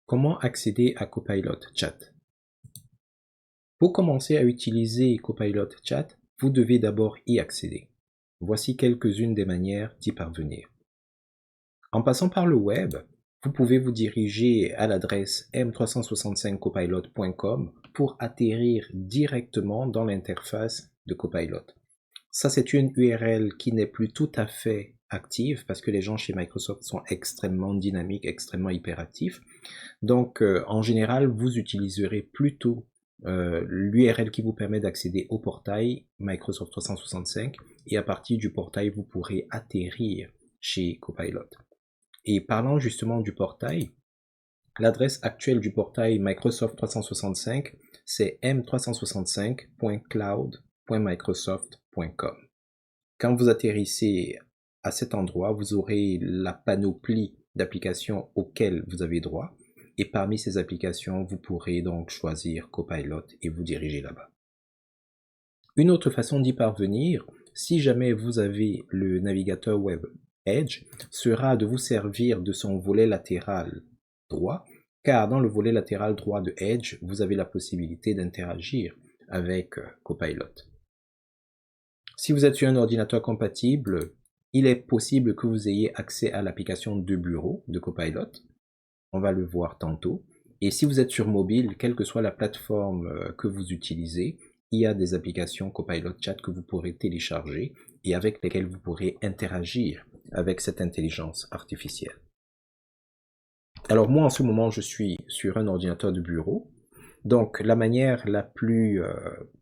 Comment accéder à Copilot Chat? Pour commencer à utiliser Copilot Chat, vous devez d'abord y accéder. Voici quelques-unes des manières d'y parvenir. En passant par le web, vous pouvez vous diriger à l'adresse m365copilot.com pour atterrir directement dans l'interface de Copilot. Ça, c'est une URL qui n'est plus tout à fait active parce que les gens chez Microsoft sont extrêmement dynamiques, extrêmement hyperactifs. Donc, en général, vous utiliserez plutôt l'URL qui vous permet d'accéder au portail Microsoft 365 et à partir du portail, vous pourrez atterrir chez Copilot. Et parlant justement du portail, l'adresse actuelle du portail Microsoft 365, c'est m365.cloud.microsoft.com. Quand vous atterrissez à cet endroit, vous aurez la panoplie d'applications auxquelles vous avez droit. Et parmi ces applications, vous pourrez donc choisir Copilot et vous diriger là-bas. Une autre façon d'y parvenir, si jamais vous avez le navigateur web Edge, sera de vous servir de son volet latéral droit, car dans le volet latéral droit de Edge, vous avez la possibilité d'interagir avec Copilot. Si vous êtes sur un ordinateur compatible, il est possible que vous ayez accès à l'application de bureau de Copilot. On va le voir tantôt. Et si vous êtes sur mobile, quelle que soit la plateforme que vous utilisez, il y a des applications Copilot Chat que vous pourrez télécharger et avec lesquelles vous pourrez interagir avec cette intelligence artificielle. Alors moi, en ce moment, je suis sur un ordinateur de bureau. Donc, la manière la plus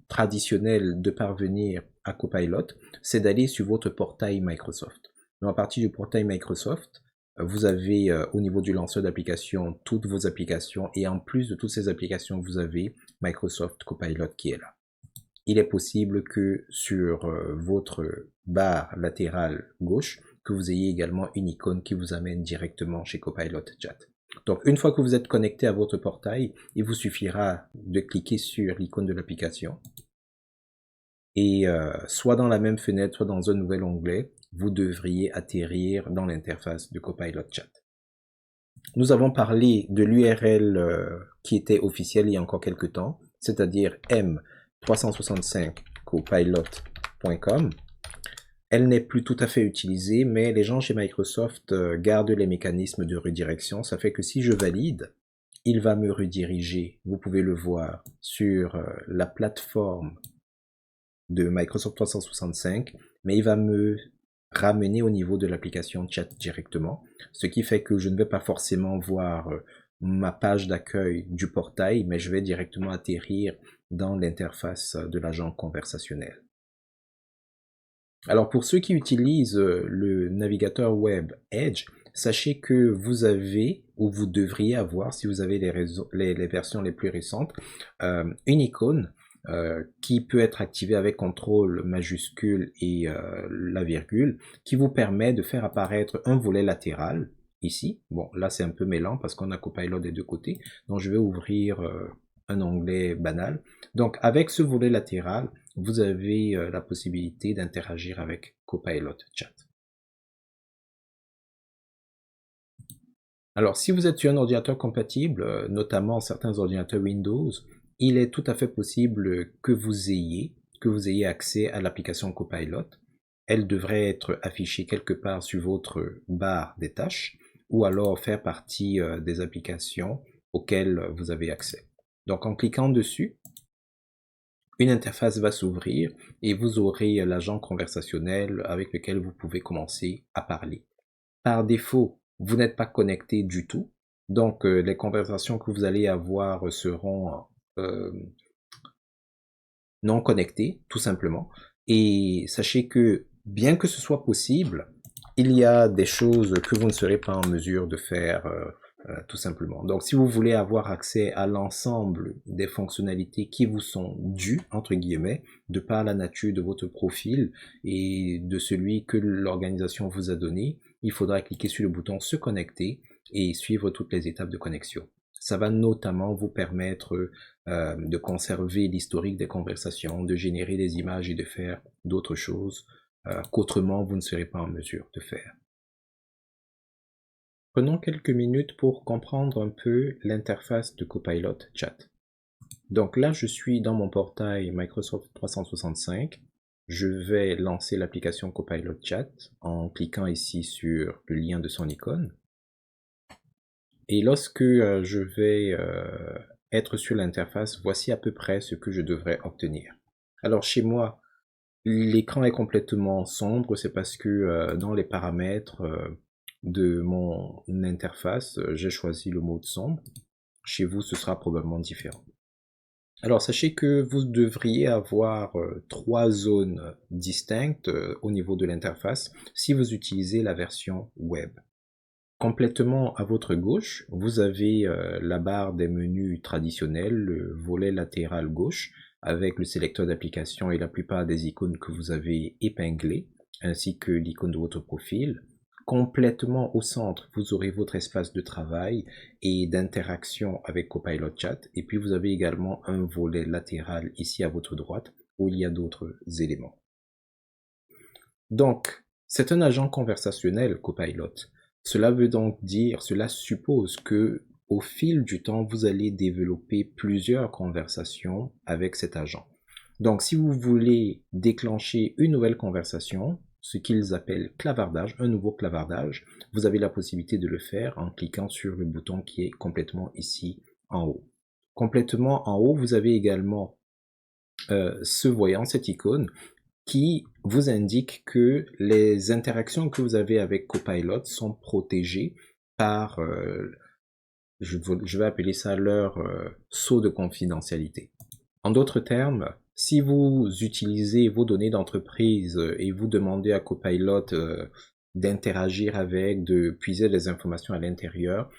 traditionnelle de parvenir à Copilot, c'est d'aller sur votre portail Microsoft. Donc, à partir du portail Microsoft, vous avez au niveau du lanceur d'applications toutes vos applications et en plus de toutes ces applications, vous avez Microsoft Copilot qui est là. Il est possible que sur votre barre latérale gauche, que vous ayez également une icône qui vous amène directement chez Copilot Chat. Donc, une fois que vous êtes connecté à votre portail, il vous suffira de cliquer sur l'icône de l'application. Et soit dans la même fenêtre, soit dans un nouvel onglet, vous devriez atterrir dans l'interface de Copilot Chat. Nous avons parlé de l'URL qui était officielle il y a encore quelques temps, c'est-à-dire m365copilot.com. Elle n'est plus tout à fait utilisée, mais les gens chez Microsoft gardent les mécanismes de redirection. Ça fait que si je valide, il va me rediriger, vous pouvez le voir, sur la plateforme de Microsoft 365, mais il va me ramener au niveau de l'application chat directement, ce qui fait que je ne vais pas forcément voir ma page d'accueil du portail, mais je vais directement atterrir dans l'interface de l'agent conversationnel. Alors pour ceux qui utilisent le navigateur web Edge, sachez que vous avez, ou vous devriez avoir, si vous avez les versions les plus récentes, une icône qui peut être activée avec CTRL majuscule et la virgule, qui vous permet de faire apparaître un volet latéral, ici. Bon, là c'est un peu mêlant parce qu'on a Copilot des deux côtés, donc je vais ouvrir un onglet banal. Donc avec ce volet latéral, vous avez la possibilité d'interagir avec Copilot Chat. Alors si vous êtes sur un ordinateur compatible, notamment certains ordinateurs Windows, il est tout à fait possible que vous ayez accès à l'application Copilot. Elle devrait être affichée quelque part sur votre barre des tâches ou alors faire partie des applications auxquelles vous avez accès. Donc en cliquant dessus, une interface va s'ouvrir et vous aurez l'agent conversationnel avec lequel vous pouvez commencer à parler. Par défaut, vous n'êtes pas connecté du tout, donc les conversations que vous allez avoir seront non connectées, tout simplement. Et sachez que, bien que ce soit possible, il y a des choses que vous ne serez pas en mesure de faire tout simplement. Donc, si vous voulez avoir accès à l'ensemble des fonctionnalités qui vous sont dues, entre guillemets, de par la nature de votre profil et de celui que l'organisation vous a donné, il faudra cliquer sur le bouton se connecter et suivre toutes les étapes de connexion. Ça va notamment vous permettre de conserver l'historique des conversations, de générer des images et de faire d'autres choses qu'autrement vous ne serez pas en mesure de faire. Prenons quelques minutes pour comprendre un peu l'interface de Copilot Chat. Donc là, je suis dans mon portail Microsoft 365. Je vais lancer l'application Copilot Chat en cliquant ici sur le lien de son icône. Et lorsque je vais être sur l'interface, voici à peu près ce que je devrais obtenir. Alors chez moi, l'écran est complètement sombre, c'est parce que dans les paramètres de mon interface, j'ai choisi le mode sombre. Chez vous, ce sera probablement différent. Alors sachez que vous devriez avoir trois zones distinctes au niveau de l'interface si vous utilisez la version web. Complètement à votre gauche, vous avez la barre des menus traditionnels, le volet latéral gauche, avec le sélecteur d'application et la plupart des icônes que vous avez épinglées, ainsi que l'icône de votre profil. Complètement au centre, vous aurez votre espace de travail et d'interaction avec Copilot Chat. Et puis vous avez également un volet latéral ici à votre droite, où il y a d'autres éléments. Donc, c'est un agent conversationnel, Copilot. Cela veut donc dire, cela suppose que au fil du temps, vous allez développer plusieurs conversations avec cet agent. Donc, si vous voulez déclencher une nouvelle conversation, ce qu'ils appellent clavardage, un nouveau clavardage, vous avez la possibilité de le faire en cliquant sur le bouton qui est complètement ici en haut. Complètement en haut, vous avez également ce voyant, cette icône, qui vous indique que les interactions que vous avez avec Copilot sont protégées par, je vais appeler ça leur sceau de confidentialité. En d'autres termes, si vous utilisez vos données d'entreprise et vous demandez à Copilot d'interagir avec, de puiser des informations à l'intérieur,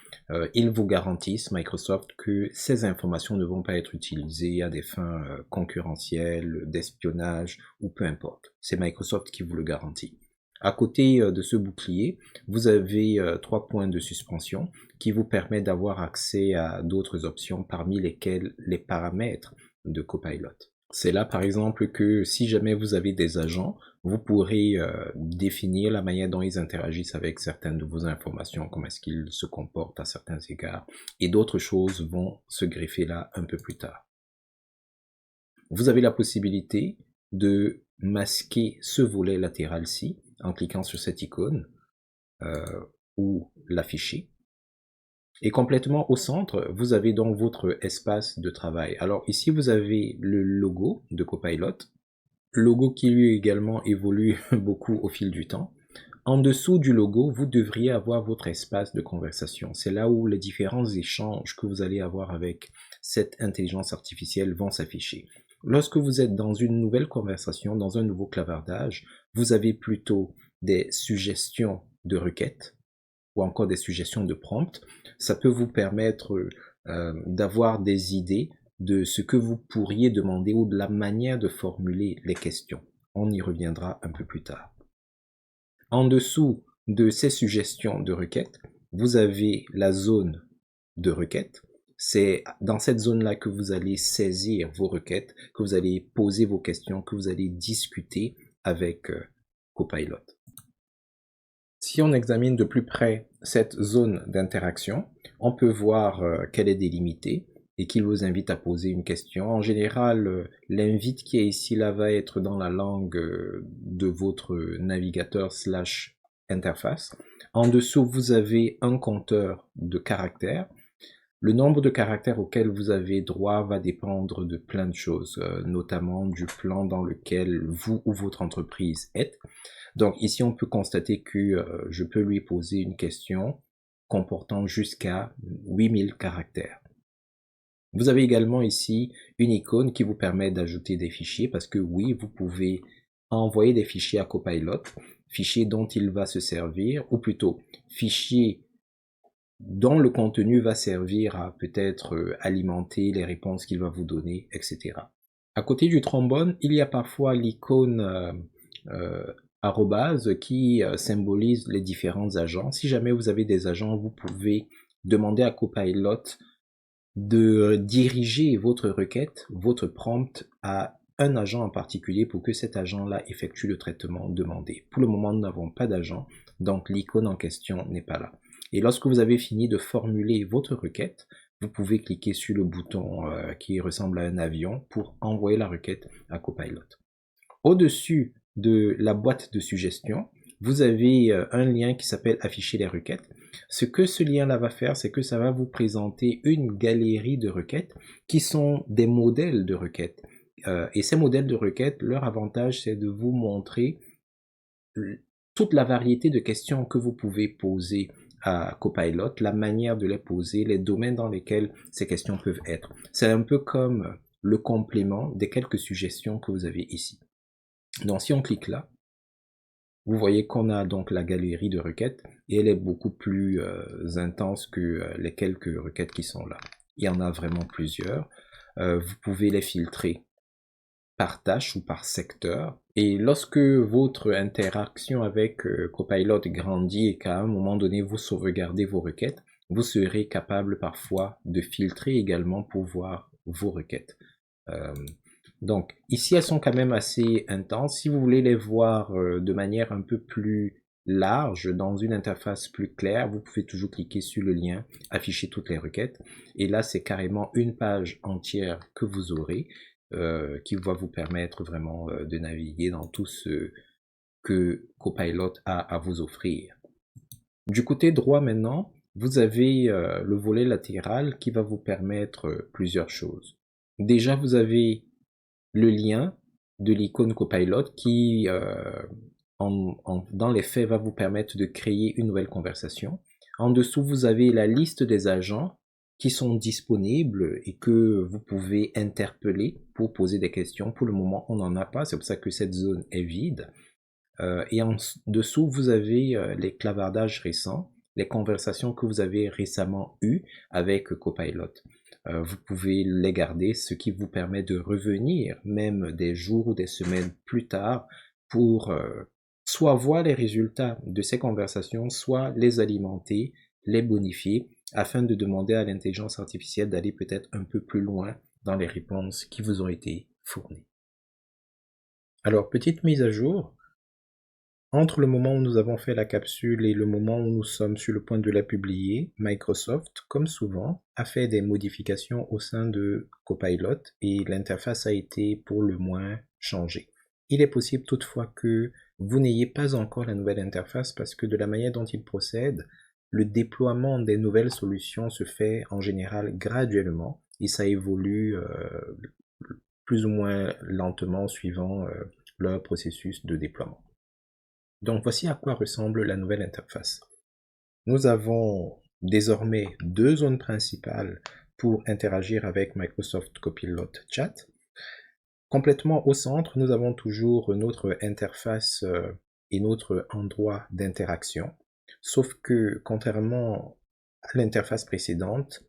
ils vous garantissent, Microsoft, que ces informations ne vont pas être utilisées à des fins concurrentielles, d'espionnage ou peu importe. C'est Microsoft qui vous le garantit. À côté de ce bouclier, vous avez 3 points de suspension qui vous permettent d'avoir accès à d'autres options, parmi lesquelles les paramètres de Copilot. C'est là par exemple que si jamais vous avez des agents, vous pourrez définir la manière dont ils interagissent avec certaines de vos informations, comment est-ce qu'ils se comportent à certains égards, et d'autres choses vont se greffer là un peu plus tard. Vous avez la possibilité de masquer ce volet latéral-ci en cliquant sur cette icône ou l'afficher. Et complètement au centre, vous avez donc votre espace de travail. Alors ici, vous avez le logo de Copilot, logo qui lui également évolue beaucoup au fil du temps. En dessous du logo, vous devriez avoir votre espace de conversation. C'est là où les différents échanges que vous allez avoir avec cette intelligence artificielle vont s'afficher. Lorsque vous êtes dans une nouvelle conversation, dans un nouveau clavardage, vous avez plutôt des suggestions de requêtes ou encore des suggestions de prompts. Ça peut vous permettre d'avoir des idées de ce que vous pourriez demander ou de la manière de formuler les questions. On y reviendra un peu plus tard. En dessous de ces suggestions de requêtes, vous avez la zone de requêtes. C'est dans cette zone-là que vous allez saisir vos requêtes, que vous allez poser vos questions, que vous allez discuter avec Copilot. Si on examine de plus près cette zone d'interaction, on peut voir qu'elle est délimitée et qu'il vous invite à poser une question. En général, l'invite qui est ici là va être dans la langue de votre navigateur / interface. En dessous, vous avez un compteur de caractères. Le nombre de caractères auxquels vous avez droit va dépendre de plein de choses, notamment du plan dans lequel vous ou votre entreprise êtes. Donc ici, on peut constater que je peux lui poser une question comportant jusqu'à 8000 caractères. Vous avez également ici une icône qui vous permet d'ajouter des fichiers parce que oui, vous pouvez envoyer des fichiers à Copilot, fichiers dont il va se servir, ou plutôt fichiers dont le contenu va servir à peut-être alimenter les réponses qu'il va vous donner, etc. À côté du trombone, il y a parfois l'icône arrobase qui symbolise les différents agents. Si jamais vous avez des agents, vous pouvez demander à Copilot de diriger votre requête, votre prompt à un agent en particulier pour que cet agent-là effectue le traitement demandé. Pour le moment, nous n'avons pas d'agent, donc l'icône en question n'est pas là. Et lorsque vous avez fini de formuler votre requête, vous pouvez cliquer sur le bouton qui ressemble à un avion pour envoyer la requête à Copilot. Au-dessus de la boîte de suggestions, vous avez un lien qui s'appelle Afficher les requêtes. Ce que ce lien-là va faire, c'est que ça va vous présenter une galerie de requêtes qui sont des modèles de requêtes. Et ces modèles de requêtes, leur avantage, c'est de vous montrer toute la variété de questions que vous pouvez poser à Copilot, la manière de les poser, les domaines dans lesquels ces questions peuvent être. C'est un peu comme le complément des quelques suggestions que vous avez ici. Donc si on clique là, vous voyez qu'on a donc la galerie de requêtes et elle est beaucoup plus intense que les quelques requêtes qui sont là. Il y en a vraiment plusieurs. Vous pouvez les filtrer par tâche ou par secteur. Et lorsque votre interaction avec Copilot grandit et qu'à un moment donné vous sauvegardez vos requêtes, vous serez capable parfois de filtrer également pour voir vos requêtes. Donc ici elles sont quand même assez intenses. Si vous voulez les voir de manière un peu plus large, dans une interface plus claire, vous pouvez toujours cliquer sur le lien, afficher toutes les requêtes. Et là c'est carrément une page entière que vous aurez. Qui va vous permettre vraiment de naviguer dans tout ce que Copilot a à vous offrir. Du côté droit maintenant, vous avez le volet latéral qui va vous permettre plusieurs choses. Déjà, vous avez le lien de l'icône Copilot qui, dans les faits, va vous permettre de créer une nouvelle conversation. En dessous, vous avez la liste des agents qui sont disponibles et que vous pouvez interpeller pour poser des questions. Pour le moment, on n'en a pas, c'est pour ça que cette zone est vide. Et en dessous, vous avez les clavardages récents, les conversations que vous avez récemment eues avec Copilot. Vous pouvez les garder, ce qui vous permet de revenir même des jours ou des semaines plus tard pour soit voir les résultats de ces conversations, soit les alimenter, les bonifier, afin de demander à l'intelligence artificielle d'aller peut-être un peu plus loin dans les réponses qui vous ont été fournies. Alors, petite mise à jour. Entre le moment où nous avons fait la capsule et le moment où nous sommes sur le point de la publier, Microsoft, comme souvent, a fait des modifications au sein de Copilot et l'interface a été pour le moins changée. Il est possible toutefois que vous n'ayez pas encore la nouvelle interface parce que de la manière dont il procède, le déploiement des nouvelles solutions se fait en général graduellement et ça évolue plus ou moins lentement suivant leur processus de déploiement. Donc voici à quoi ressemble la nouvelle interface. Nous avons désormais deux zones principales pour interagir avec Microsoft Copilot Chat. Complètement au centre, nous avons toujours notre interface et notre endroit d'interaction. Sauf que, contrairement à l'interface précédente,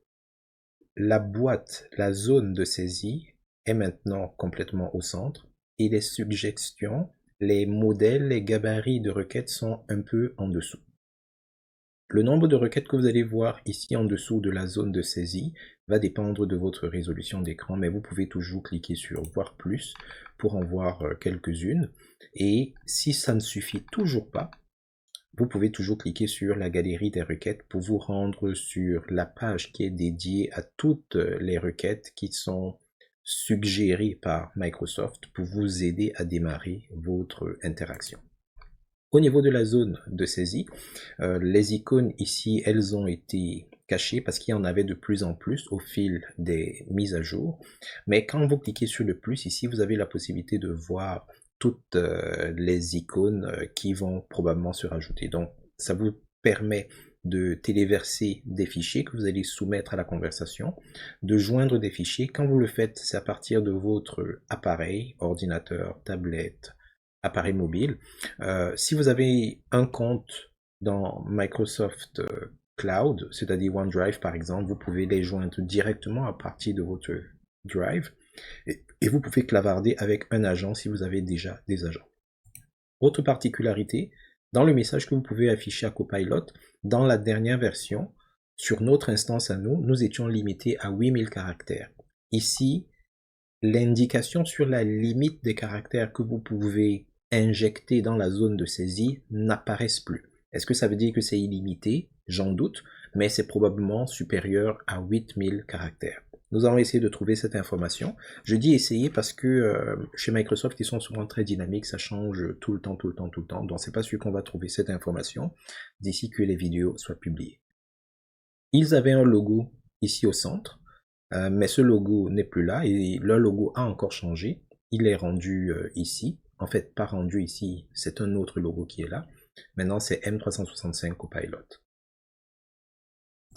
la boîte, la zone de saisie est maintenant complètement au centre et les suggestions, les modèles, les gabarits de requêtes sont un peu en dessous. Le nombre de requêtes que vous allez voir ici en dessous de la zone de saisie va dépendre de votre résolution d'écran, mais vous pouvez toujours cliquer sur voir plus pour en voir quelques-unes. Et si ça ne suffit toujours pas, vous pouvez toujours cliquer sur la galerie des requêtes pour vous rendre sur la page qui est dédiée à toutes les requêtes qui sont suggérées par Microsoft pour vous aider à démarrer votre interaction. Au niveau de la zone de saisie, les icônes ici, elles ont été cachées parce qu'il y en avait de plus en plus au fil des mises à jour. Mais quand vous cliquez sur le plus ici, vous avez la possibilité de voir toutes les icônes qui vont probablement se rajouter. Donc, ça vous permet de téléverser des fichiers que vous allez soumettre à la conversation, de joindre des fichiers. Quand vous le faites, c'est à partir de votre appareil, ordinateur, tablette, appareil mobile. Si vous avez un compte dans Microsoft Cloud, c'est-à-dire OneDrive par exemple, vous pouvez les joindre directement à partir de votre Drive et vous pouvez clavarder avec un agent si vous avez déjà des agents. Autre particularité, dans le message que vous pouvez afficher à Copilot, dans la dernière version, sur notre instance à nous, nous étions limités à 8000 caractères. Ici, l'indication sur la limite des caractères que vous pouvez injecter dans la zone de saisie n'apparaissent plus. Est-ce que ça veut dire que c'est illimité? j'en doute, mais c'est probablement supérieur à 8000 caractères. Nous allons essayer de trouver cette information. Je dis essayer parce que chez Microsoft, ils sont souvent très dynamiques, ça change tout le temps, tout le temps, tout le temps. Donc c'est pas sûr qu'on va trouver cette information d'ici que les vidéos soient publiées. Ils avaient un logo ici au centre, mais ce logo n'est plus là et leur logo a encore changé. Il est rendu ici. En fait, pas rendu ici, c'est un autre logo qui est là. Maintenant, c'est M365 Copilot.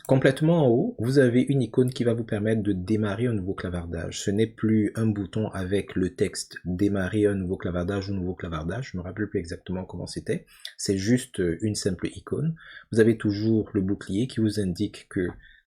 Complètement en haut, vous avez une icône qui va vous permettre de démarrer un nouveau clavardage. Ce n'est plus un bouton avec le texte « Démarrer un nouveau clavardage » ou « Nouveau clavardage ». Je ne me rappelle plus exactement comment c'était. C'est juste une simple icône. Vous avez toujours le bouclier qui vous indique que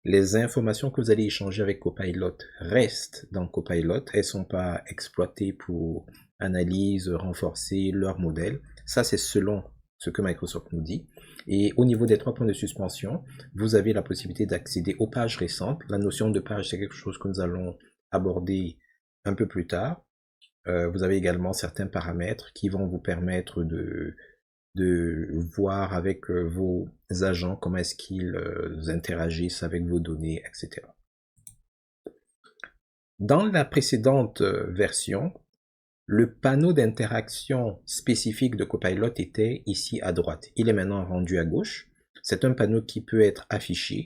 les informations que vous allez échanger avec Copilot restent dans Copilot. Elles ne sont pas exploitées pour analyse, renforcer leur modèle. Ça, c'est selon ce que Microsoft nous dit. Et au niveau des 3 points de suspension, vous avez la possibilité d'accéder aux pages récentes. La notion de page, c'est quelque chose que nous allons aborder un peu plus tard. Vous avez également certains paramètres qui vont vous permettre de voir avec vos agents comment est-ce qu'ils interagissent avec vos données, etc. Dans la précédente version, le panneau d'interaction spécifique de Copilot était ici à droite. Il est maintenant rendu à gauche. C'est un panneau qui peut être affiché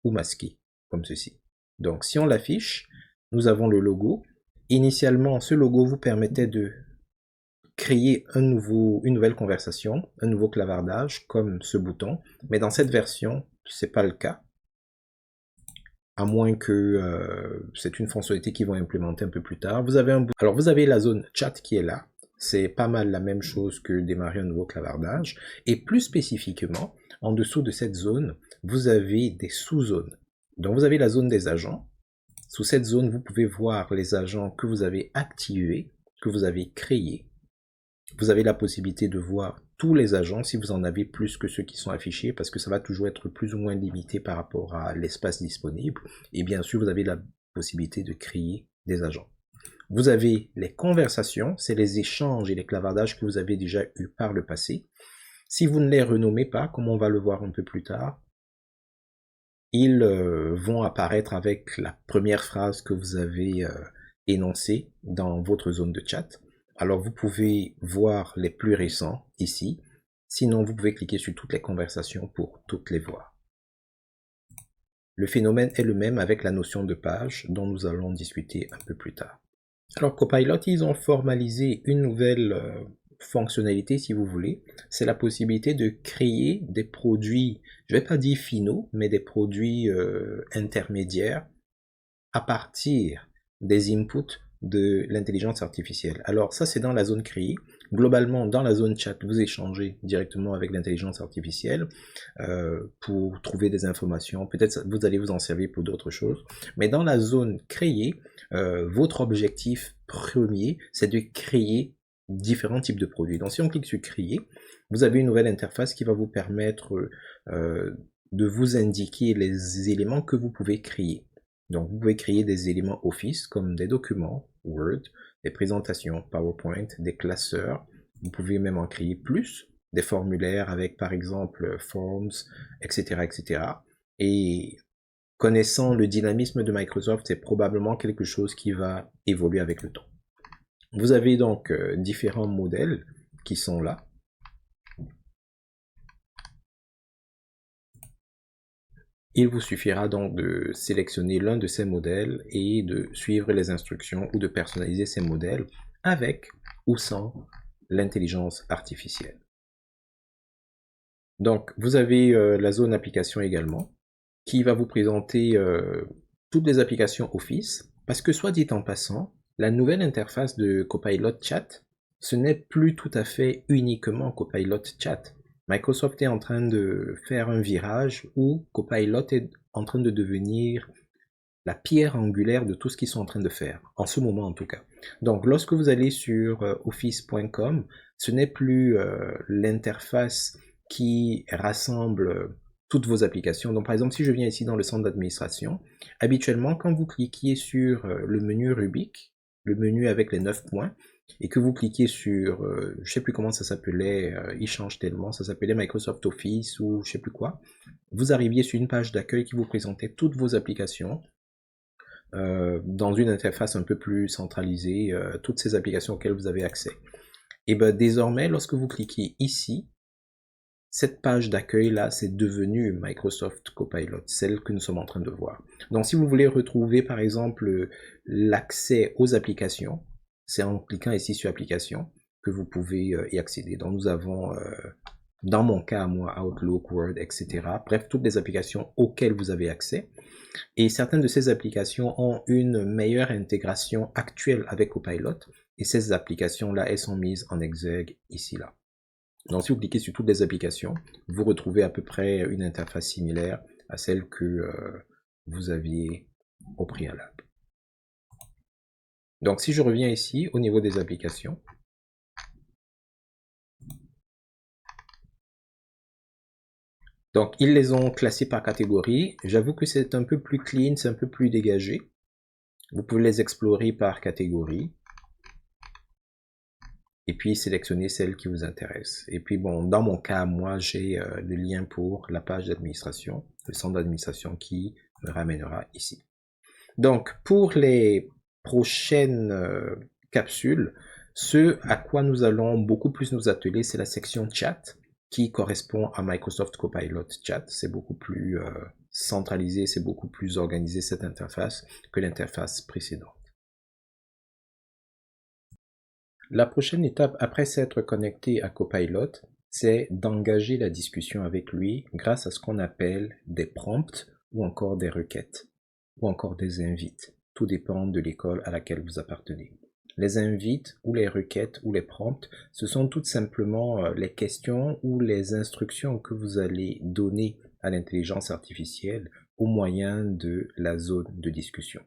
ou masqué, comme ceci. Donc, si on l'affiche, nous avons le logo. Initialement, ce logo vous permettait de créer une nouvelle conversation, un nouveau clavardage, comme ce bouton. Mais dans cette version, ce n'est pas le cas. À moins que c'est une fonctionnalité qu'ils vont implémenter un peu plus tard. Alors vous avez la zone chat qui est là. C'est pas mal la même chose que démarrer un nouveau clavardage. Et plus spécifiquement, en dessous de cette zone, vous avez des sous-zones. Donc vous avez la zone des agents. Sous cette zone, vous pouvez voir les agents que vous avez activés, que vous avez créés. Vous avez la possibilité de voir tous les agents si vous en avez plus que ceux qui sont affichés parce que ça va toujours être plus ou moins limité par rapport à l'espace disponible. Et bien sûr, vous avez la possibilité de créer des agents. Vous avez les conversations, c'est les échanges et les clavardages que vous avez déjà eu par le passé. Si vous ne les renommez pas, comme on va le voir un peu plus tard, ils vont apparaître avec la première phrase que vous avez énoncée dans votre zone de chat. Alors vous pouvez voir les plus récents ici, sinon vous pouvez cliquer sur toutes les conversations pour toutes les voir. Le phénomène est le même avec la notion de page dont nous allons discuter un peu plus tard. Alors Copilot, ils ont formalisé une nouvelle fonctionnalité si vous voulez, c'est la possibilité de créer des produits, je ne vais pas dire finaux, mais des produits intermédiaires à partir des inputs de l'intelligence artificielle. Alors ça c'est dans la zone créée. Globalement dans la zone chat vous échangez directement avec l'intelligence artificielle pour trouver des informations, peut-être vous allez vous en servir pour d'autres choses, mais dans la zone créée, votre objectif premier c'est de créer différents types de produits. Donc si on clique sur créer, vous avez une nouvelle interface qui va vous permettre de vous indiquer les éléments que vous pouvez créer. Donc, vous pouvez créer des éléments Office comme des documents, Word, des présentations, PowerPoint, des classeurs. Vous pouvez même en créer plus, des formulaires avec par exemple Forms, etc., etc. Et connaissant le dynamisme de Microsoft, c'est probablement quelque chose qui va évoluer avec le temps. Vous avez donc différents modèles qui sont là. Il vous suffira donc de sélectionner l'un de ces modèles et de suivre les instructions ou de personnaliser ces modèles avec ou sans l'intelligence artificielle. Donc, vous avez la zone application également qui va vous présenter toutes les applications Office parce que soit dit en passant, la nouvelle interface de Copilot Chat, ce n'est plus tout à fait uniquement Copilot Chat. Microsoft est en train de faire un virage où Copilot est en train de devenir la pierre angulaire de tout ce qu'ils sont en train de faire, en ce moment en tout cas. Donc lorsque vous allez sur office.com, ce n'est plus l'interface qui rassemble toutes vos applications. Donc par exemple, si je viens ici dans le centre d'administration, habituellement quand vous cliquez sur le menu Rubik, le menu avec les 9 points, et que vous cliquez sur, je sais plus comment ça s'appelait, il change tellement, ça s'appelait Microsoft Office ou je sais plus quoi, vous arriviez sur une page d'accueil qui vous présentait toutes vos applications, dans une interface un peu plus centralisée, toutes ces applications auxquelles vous avez accès. Et ben désormais, lorsque vous cliquez ici, cette page d'accueil là, c'est devenu Microsoft Copilot, celle que nous sommes en train de voir. Donc si vous voulez retrouver par exemple l'accès aux applications, c'est en cliquant ici sur applications que vous pouvez y accéder. Donc nous avons, dans mon cas, moi, Outlook, Word, etc. Bref, toutes les applications auxquelles vous avez accès. Et certaines de ces applications ont une meilleure intégration actuelle avec Copilot. Et ces applications-là, elles sont mises en exergue ici, là. Donc si vous cliquez sur toutes les applications, vous retrouvez à peu près une interface similaire à celle que vous aviez au préalable. Donc si je reviens ici au niveau des applications, donc ils les ont classées par catégorie. J'avoue que c'est un peu plus clean, c'est un peu plus dégagé. Vous pouvez les explorer par catégorie. Et puis sélectionner celle qui vous intéresse. Et puis bon, dans mon cas, moi j'ai le lien pour la page d'administration, le centre d'administration qui me ramènera ici. Donc pour les prochaines capsules, ce à quoi nous allons beaucoup plus nous atteler, c'est la section chat qui correspond à Microsoft Copilot Chat. C'est beaucoup plus centralisé, c'est beaucoup plus organisé cette interface que l'interface précédente. La prochaine étape après s'être connecté à Copilot, c'est d'engager la discussion avec lui grâce à ce qu'on appelle des prompts ou encore des requêtes ou encore des invites. Tout dépend de l'école à laquelle vous appartenez. Les invites ou les requêtes ou les prompts, ce sont tout simplement les questions ou les instructions que vous allez donner à l'intelligence artificielle au moyen de la zone de discussion.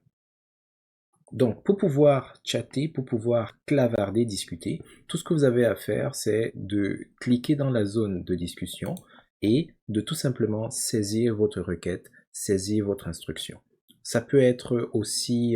Donc, pour pouvoir chatter, pour pouvoir clavarder, discuter, tout ce que vous avez à faire, c'est de cliquer dans la zone de discussion et de tout simplement saisir votre requête, saisir votre instruction. Ça peut être aussi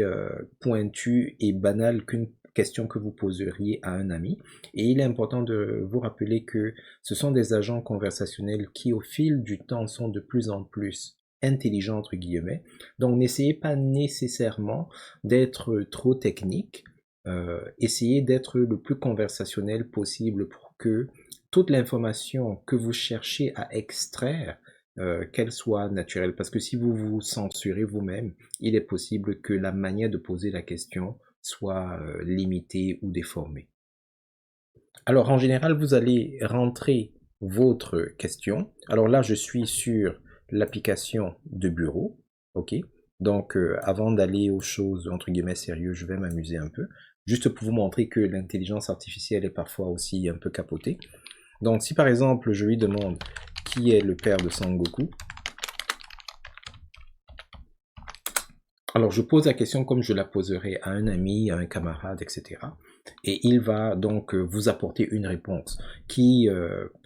pointu et banal qu'une question que vous poseriez à un ami. Et il est important de vous rappeler que ce sont des agents conversationnels qui, au fil du temps, sont de plus en plus intelligent entre guillemets. Donc n'essayez pas nécessairement d'être trop technique, essayez d'être le plus conversationnel possible pour que toute l'information que vous cherchez à extraire, qu'elle soit naturelle. Parce que si vous vous censurez vous-même, il est possible que la manière de poser la question soit limitée ou déformée. Alors en général, vous allez rentrer votre question. Alors là, je suis sur l'application de bureau, ok. Donc avant d'aller aux choses entre guillemets sérieuses, je vais m'amuser un peu, juste pour vous montrer que l'intelligence artificielle est parfois aussi un peu capotée. Donc si par exemple je lui demande qui est le père de Sangoku, alors je pose la question comme je la poserai à un ami, à un camarade, etc. Et il va donc vous apporter une réponse qui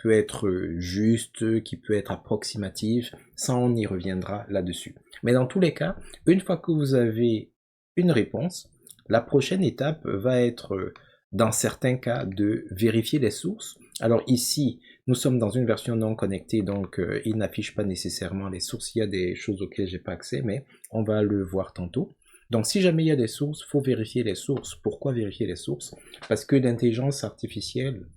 peut être juste, qui peut être approximative, ça on y reviendra là-dessus. Mais dans tous les cas, une fois que vous avez une réponse, la prochaine étape va être, dans certains cas, de vérifier les sources. Alors ici, nous sommes dans une version non connectée, donc il n'affiche pas nécessairement les sources. Il y a des choses auxquelles j'ai pas accès, mais on va le voir tantôt. Donc si jamais il y a des sources, il faut vérifier les sources. Pourquoi vérifier les sources? Parce que l'intelligence artificielle,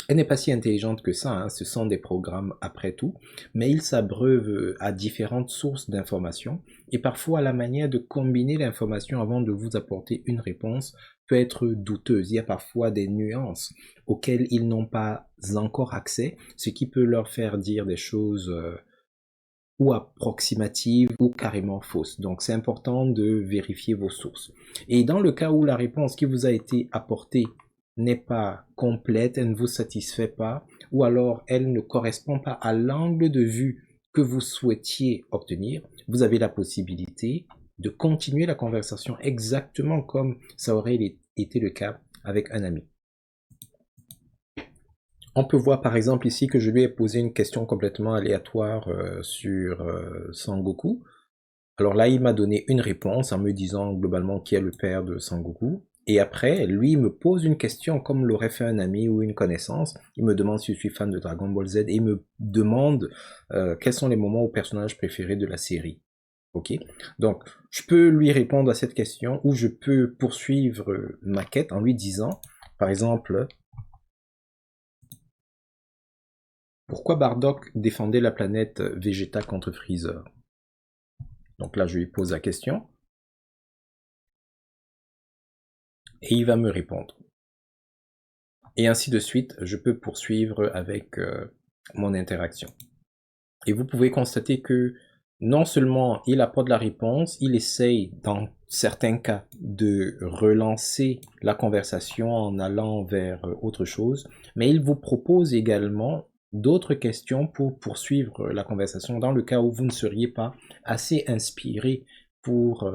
elle n'est pas si intelligente que ça, hein. Ce sont des programmes après tout, mais ils s'abreuvent à différentes sources d'informations et parfois la manière de combiner l'information avant de vous apporter une réponse peut être douteuse. Il y a parfois des nuances auxquelles ils n'ont pas encore accès, ce qui peut leur faire dire des choses ou approximatives ou carrément fausses. Donc c'est important de vérifier vos sources. Et dans le cas où la réponse qui vous a été apportée n'est pas complète, elle ne vous satisfait pas, ou alors elle ne correspond pas à l'angle de vue que vous souhaitiez obtenir, vous avez la possibilité de continuer la conversation exactement comme ça aurait été le cas avec un ami. On peut voir par exemple ici que je lui ai posé une question complètement aléatoire sur Sangoku. Alors là, il m'a donné une réponse en me disant globalement qui est le père de Sangoku. Et après, lui me pose une question comme l'aurait fait un ami ou une connaissance. Il me demande si je suis fan de Dragon Ball Z et il me demande quels sont les moments ou personnages préférés de la série. Ok? Donc, je peux lui répondre à cette question ou je peux poursuivre ma quête en lui disant, par exemple, pourquoi Bardock défendait la planète Vegeta contre Freezer? Donc là, je lui pose la question et il va me répondre. Et ainsi de suite, je peux poursuivre avec mon interaction. Et vous pouvez constater que non seulement il apporte la réponse, il essaye dans certains cas de relancer la conversation en allant vers autre chose, mais il vous propose également d'autres questions pour poursuivre la conversation dans le cas où vous ne seriez pas assez inspiré pour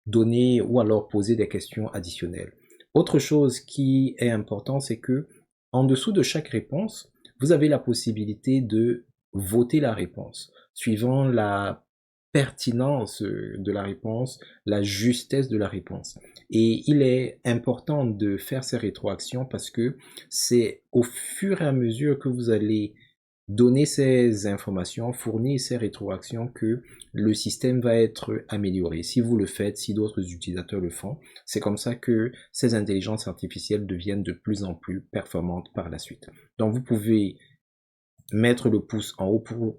donner ou alors poser des questions additionnelles. Autre chose qui est important, c'est que en dessous de chaque réponse, vous avez la possibilité de voter la réponse, suivant la pertinence de la réponse, la justesse de la réponse. Et il est important de faire ces rétroactions parce que c'est au fur et à mesure que vous allez donner ces informations, fournir ces rétroactions que le système va être amélioré. Si vous le faites, si d'autres utilisateurs le font, c'est comme ça que ces intelligences artificielles deviennent de plus en plus performantes par la suite. Donc vous pouvez mettre le pouce en haut pour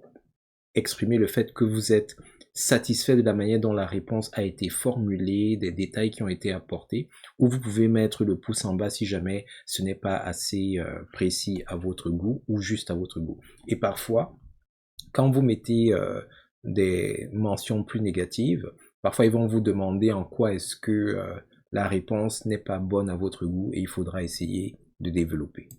exprimer le fait que vous êtes satisfait de la manière dont la réponse a été formulée, des détails qui ont été apportés, ou vous pouvez mettre le pouce en bas si jamais ce n'est pas assez précis à votre goût ou juste à votre goût. Et parfois, quand vous mettez des mentions plus négatives, parfois ils vont vous demander en quoi est-ce que la réponse n'est pas bonne à votre goût et il faudra essayer de développer.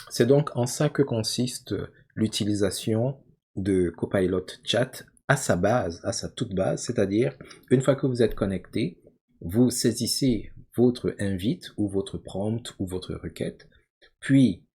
C'est donc en ça que consiste l'utilisation de Copilot Chat à sa base, à sa toute base, c'est-à-dire une fois que vous êtes connecté, vous saisissez votre invite ou votre prompt ou votre requête, puis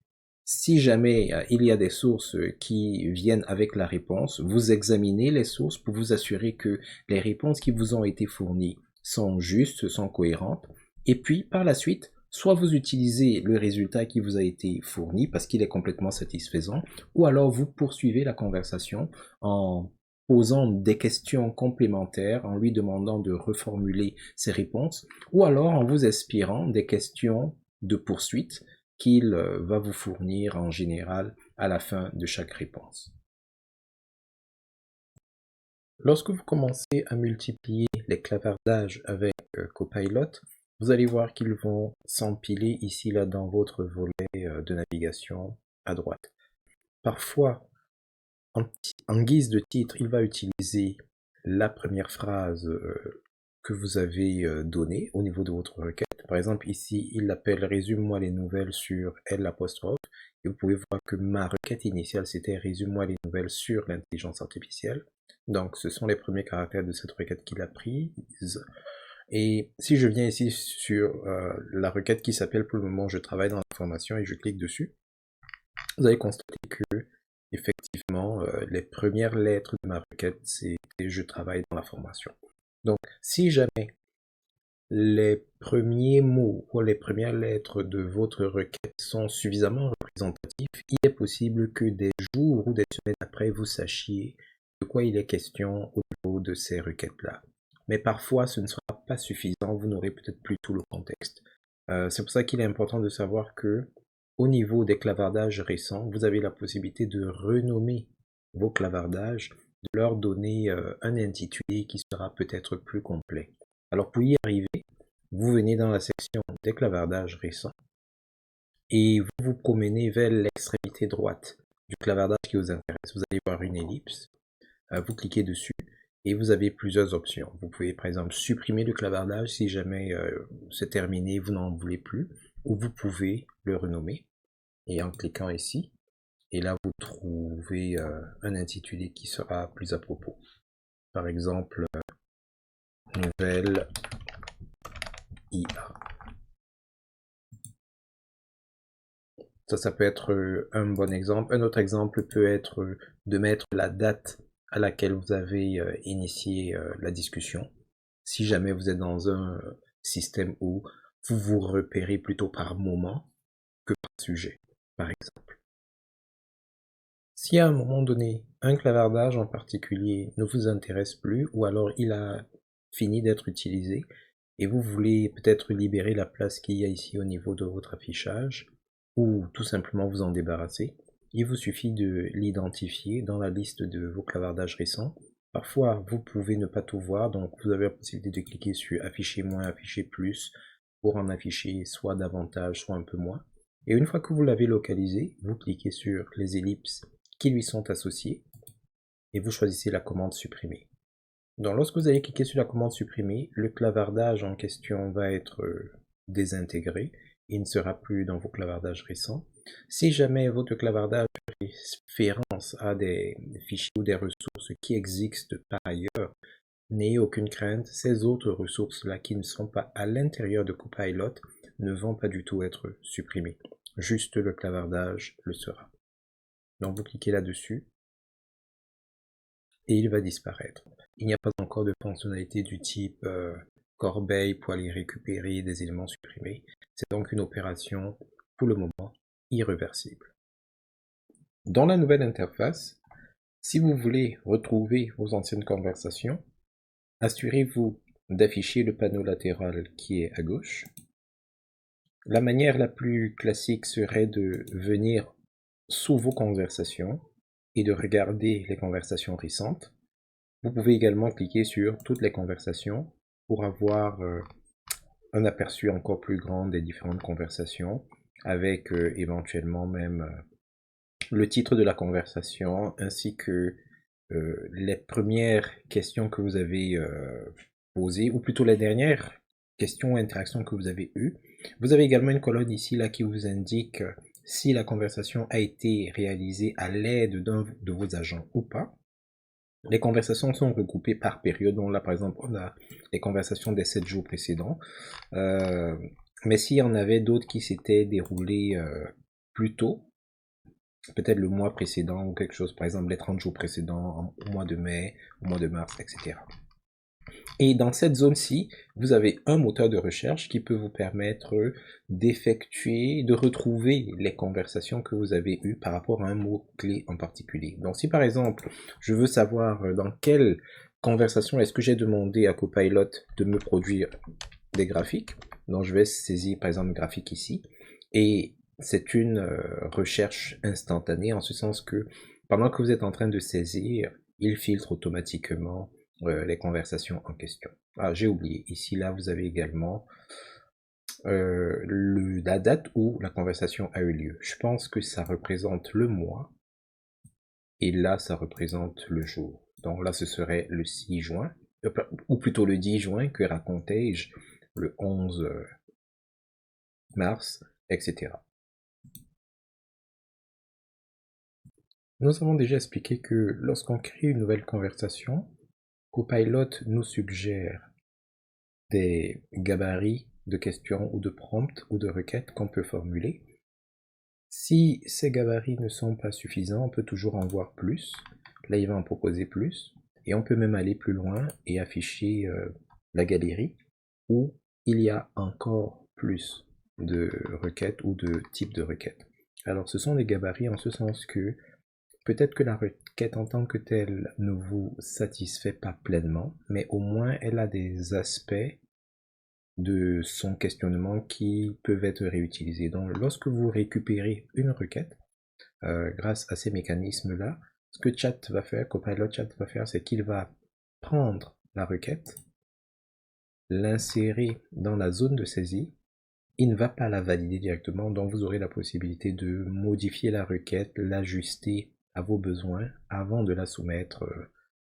si jamais il y a des sources qui viennent avec la réponse, vous examinez les sources pour vous assurer que les réponses qui vous ont été fournies sont justes, sont cohérentes, et puis par la suite, soit vous utilisez le résultat qui vous a été fourni parce qu'il est complètement satisfaisant, ou alors vous poursuivez la conversation en posant des questions complémentaires, en lui demandant de reformuler ses réponses, ou alors en vous inspirant des questions de poursuite qu'il va vous fournir en général à la fin de chaque réponse. Lorsque vous commencez à multiplier les clavardages avec Copilot, vous allez voir qu'ils vont s'empiler ici là dans votre volet de navigation à droite. Parfois, en guise de titre, il va utiliser la première phrase que vous avez donnée au niveau de votre requête. Par exemple, ici, il l'appelle « Résume-moi les nouvelles sur L''». Et vous pouvez voir que ma requête initiale, c'était « Résume-moi les nouvelles sur l'intelligence artificielle ». Donc, ce sont les premiers caractères de cette requête qu'il a prise. Et si je viens ici sur la requête qui s'appelle pour le moment « Je travaille dans l'information » et je clique dessus, vous allez constater que, effectivement, les premières lettres de ma requête, c'est « Je travaille dans l'information ». Donc, si jamais les premiers mots ou les premières lettres de votre requête sont suffisamment représentatifs, il est possible que des jours ou des semaines après, vous sachiez de quoi il est question au niveau de ces requêtes-là. Mais parfois, ce ne sera pas suffisant, vous n'aurez peut-être plus tout le contexte. C'est pour ça qu'il est important de savoir que, au niveau des clavardages récents, vous avez la possibilité de renommer vos clavardages, de leur donner un intitulé qui sera peut-être plus complet. Alors pour y arriver, vous venez dans la section des clavardages récents et vous vous promenez vers l'extrémité droite du clavardage qui vous intéresse. Vous allez voir une ellipse, vous cliquez dessus et vous avez plusieurs options. Vous pouvez par exemple supprimer le clavardage si jamais c'est terminé, vous n'en voulez plus, ou vous pouvez le renommer et en cliquant ici, et là vous trouvez un intitulé qui sera plus à propos. Par exemple, nouvelle IA. Ça peut être un bon exemple. Un autre exemple peut être de mettre la date à laquelle vous avez initié la discussion. Si jamais vous êtes dans un système où vous vous repérez plutôt par moment que par sujet, par exemple. Si à un moment donné, un clavardage en particulier ne vous intéresse plus, ou alors il a fini d'être utilisé, et vous voulez peut-être libérer la place qu'il y a ici au niveau de votre affichage, ou tout simplement vous en débarrasser, il vous suffit de l'identifier dans la liste de vos clavardages récents. Parfois, vous pouvez ne pas tout voir, donc vous avez la possibilité de cliquer sur afficher moins, afficher plus, pour en afficher soit davantage, soit un peu moins. Et une fois que vous l'avez localisé, vous cliquez sur les ellipses qui lui sont associées, et vous choisissez la commande supprimer. Donc lorsque vous allez cliquer sur la commande supprimer, le clavardage en question va être désintégré, il ne sera plus dans vos clavardages récents. Si jamais votre clavardage fait référence à des fichiers ou des ressources qui existent par ailleurs, n'ayez aucune crainte, ces autres ressources-là qui ne sont pas à l'intérieur de Copilot ne vont pas du tout être supprimées. Juste le clavardage le sera. Donc vous cliquez là-dessus et il va disparaître. Il n'y a pas encore de fonctionnalité du type corbeille pour aller récupérer des éléments supprimés. C'est donc une opération, pour le moment, irréversible. Dans la nouvelle interface, si vous voulez retrouver vos anciennes conversations, assurez-vous d'afficher le panneau latéral qui est à gauche. La manière la plus classique serait de venir sous vos conversations et de regarder les conversations récentes. Vous pouvez également cliquer sur toutes les conversations pour avoir un aperçu encore plus grand des différentes conversations avec éventuellement même le titre de la conversation ainsi que les premières questions que vous avez posées ou plutôt les dernières questions ou interactions que vous avez eues. Vous avez également une colonne ici là qui vous indique si la conversation a été réalisée à l'aide d'un de vos agents ou pas. Les conversations sont regroupées par période. Donc là, par exemple, on a les conversations des 7 jours précédents. Mais s'il y en avait d'autres qui s'étaient déroulées plus tôt, peut-être le mois précédent ou quelque chose, par exemple les 30 jours précédents, au mois de mai, au mois de mars, etc. Et dans cette zone-ci, vous avez un moteur de recherche qui peut vous permettre d'effectuer, de retrouver les conversations que vous avez eues par rapport à un mot-clé en particulier. Donc si par exemple, je veux savoir dans quelle conversation est-ce que j'ai demandé à Copilot de me produire des graphiques, donc je vais saisir par exemple graphique ici, et c'est une recherche instantanée en ce sens que pendant que vous êtes en train de saisir, il filtre automatiquement les conversations en question. Ah, j'ai oublié. Ici, là, vous avez également la date où la conversation a eu lieu. Je pense que ça représente le mois. Et là, ça représente le jour. Donc là, ce serait le 6 juin. Ou plutôt le 10 juin, que racontais-je, le 11 mars, etc. Nous avons déjà expliqué que lorsqu'on crée une nouvelle conversation, Copilot nous suggère des gabarits de questions ou de prompts ou de requêtes qu'on peut formuler. Si ces gabarits ne sont pas suffisants, on peut toujours en voir plus. Là, il va en proposer plus. Et on peut même aller plus loin et afficher la galerie où il y a encore plus de requêtes ou de types de requêtes. Alors, ce sont des gabarits en ce sens que peut-être que la requête en tant que telle ne vous satisfait pas pleinement, mais au moins elle a des aspects de son questionnement qui peuvent être réutilisés. Donc lorsque vous récupérez une requête, grâce à ces mécanismes-là, ce que Chat va faire, Copilot Chat va faire, c'est qu'il va prendre la requête, l'insérer dans la zone de saisie. Il ne va pas la valider directement, donc vous aurez la possibilité de modifier la requête, l'ajuster à vos besoins avant de la soumettre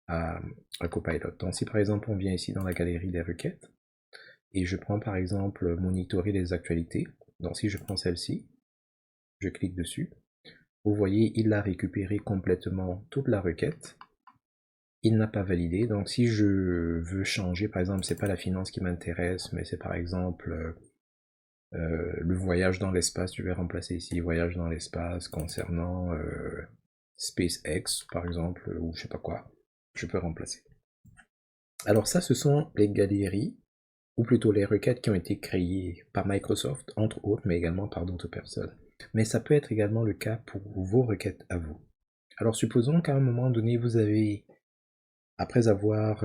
à Copilot. Donc si par exemple on vient ici dans la galerie des requêtes, et je prends par exemple monitorer les actualités, donc si je prends celle-ci, je clique dessus, vous voyez il a récupéré complètement toute la requête, il n'a pas validé, donc si je veux changer, par exemple c'est pas la finance qui m'intéresse, mais c'est par exemple le voyage dans l'espace, je vais remplacer ici voyage dans l'espace concernant SpaceX par exemple, ou je sais pas quoi, je peux remplacer. Alors ça ce sont les galeries ou plutôt les requêtes qui ont été créées par Microsoft, entre autres, mais également par d'autres personnes. Mais ça peut être également le cas pour vos requêtes à vous. Alors supposons qu'à un moment donné, vous avez, après avoir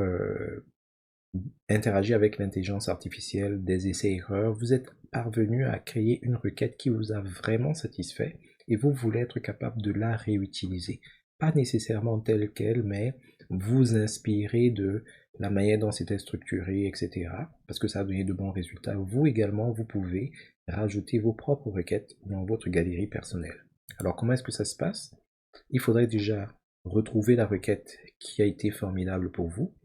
interagi avec l'intelligence artificielle, des essais-erreurs, vous êtes parvenu à créer une requête qui vous a vraiment satisfait et vous voulez être capable de la réutiliser. Pas nécessairement telle qu'elle, mais vous inspirer de la manière dont c'était structuré, etc. Parce que ça a donné de bons résultats. Vous également, vous pouvez rajouter vos propres requêtes dans votre galerie personnelle. Alors comment est-ce que ça se passe? Il faudrait déjà retrouver la requête qui a été formidable pour vous.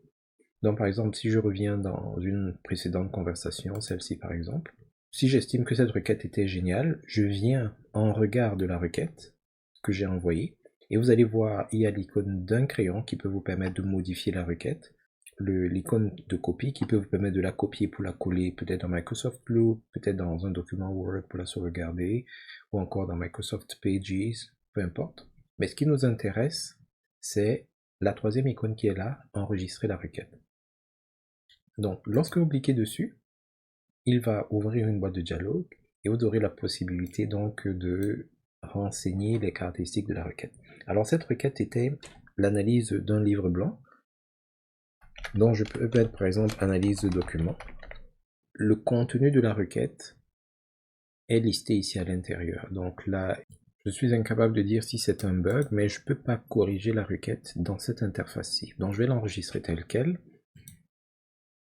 Donc par exemple, si je reviens dans une précédente conversation, celle-ci par exemple, si j'estime que cette requête était géniale, je viens en regard de la requête que j'ai envoyée, et vous allez voir, il y a l'icône d'un crayon qui peut vous permettre de modifier la requête, l'icône de copie qui peut vous permettre de la copier pour la coller peut-être dans Microsoft Blue, peut-être dans un document Word pour la sauvegarder, ou encore dans Microsoft Pages, peu importe. Mais ce qui nous intéresse, c'est la troisième icône qui est là, enregistrer la requête. Donc, lorsque vous cliquez dessus, il va ouvrir une boîte de dialogue et vous aurez la possibilité donc de renseigner les caractéristiques de la requête. Alors, cette requête était l'analyse d'un livre blanc, dont je peux mettre par exemple analyse de document. Le contenu de la requête est listé ici à l'intérieur. Donc là, je suis incapable de dire si c'est un bug, mais je ne peux pas corriger la requête dans cette interface-ci. Donc, je vais l'enregistrer telle quelle.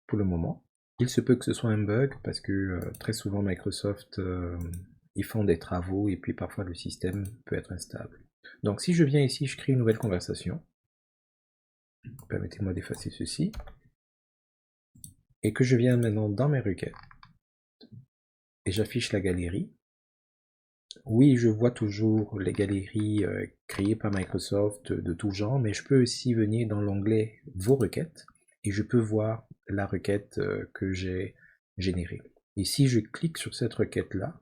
Pour le moment. Il se peut que ce soit un bug parce que très souvent Microsoft ils font des travaux et puis parfois le système peut être instable. Donc si je viens ici, je crée une nouvelle conversation. Permettez-moi d'effacer ceci. Et que je viens maintenant dans mes requêtes. Et j'affiche la galerie. Oui, je vois toujours les galeries créées par Microsoft de tout genre, mais je peux aussi venir dans l'onglet Vos requêtes et je peux voir la requête que j'ai générée. Et si je clique sur cette requête-là,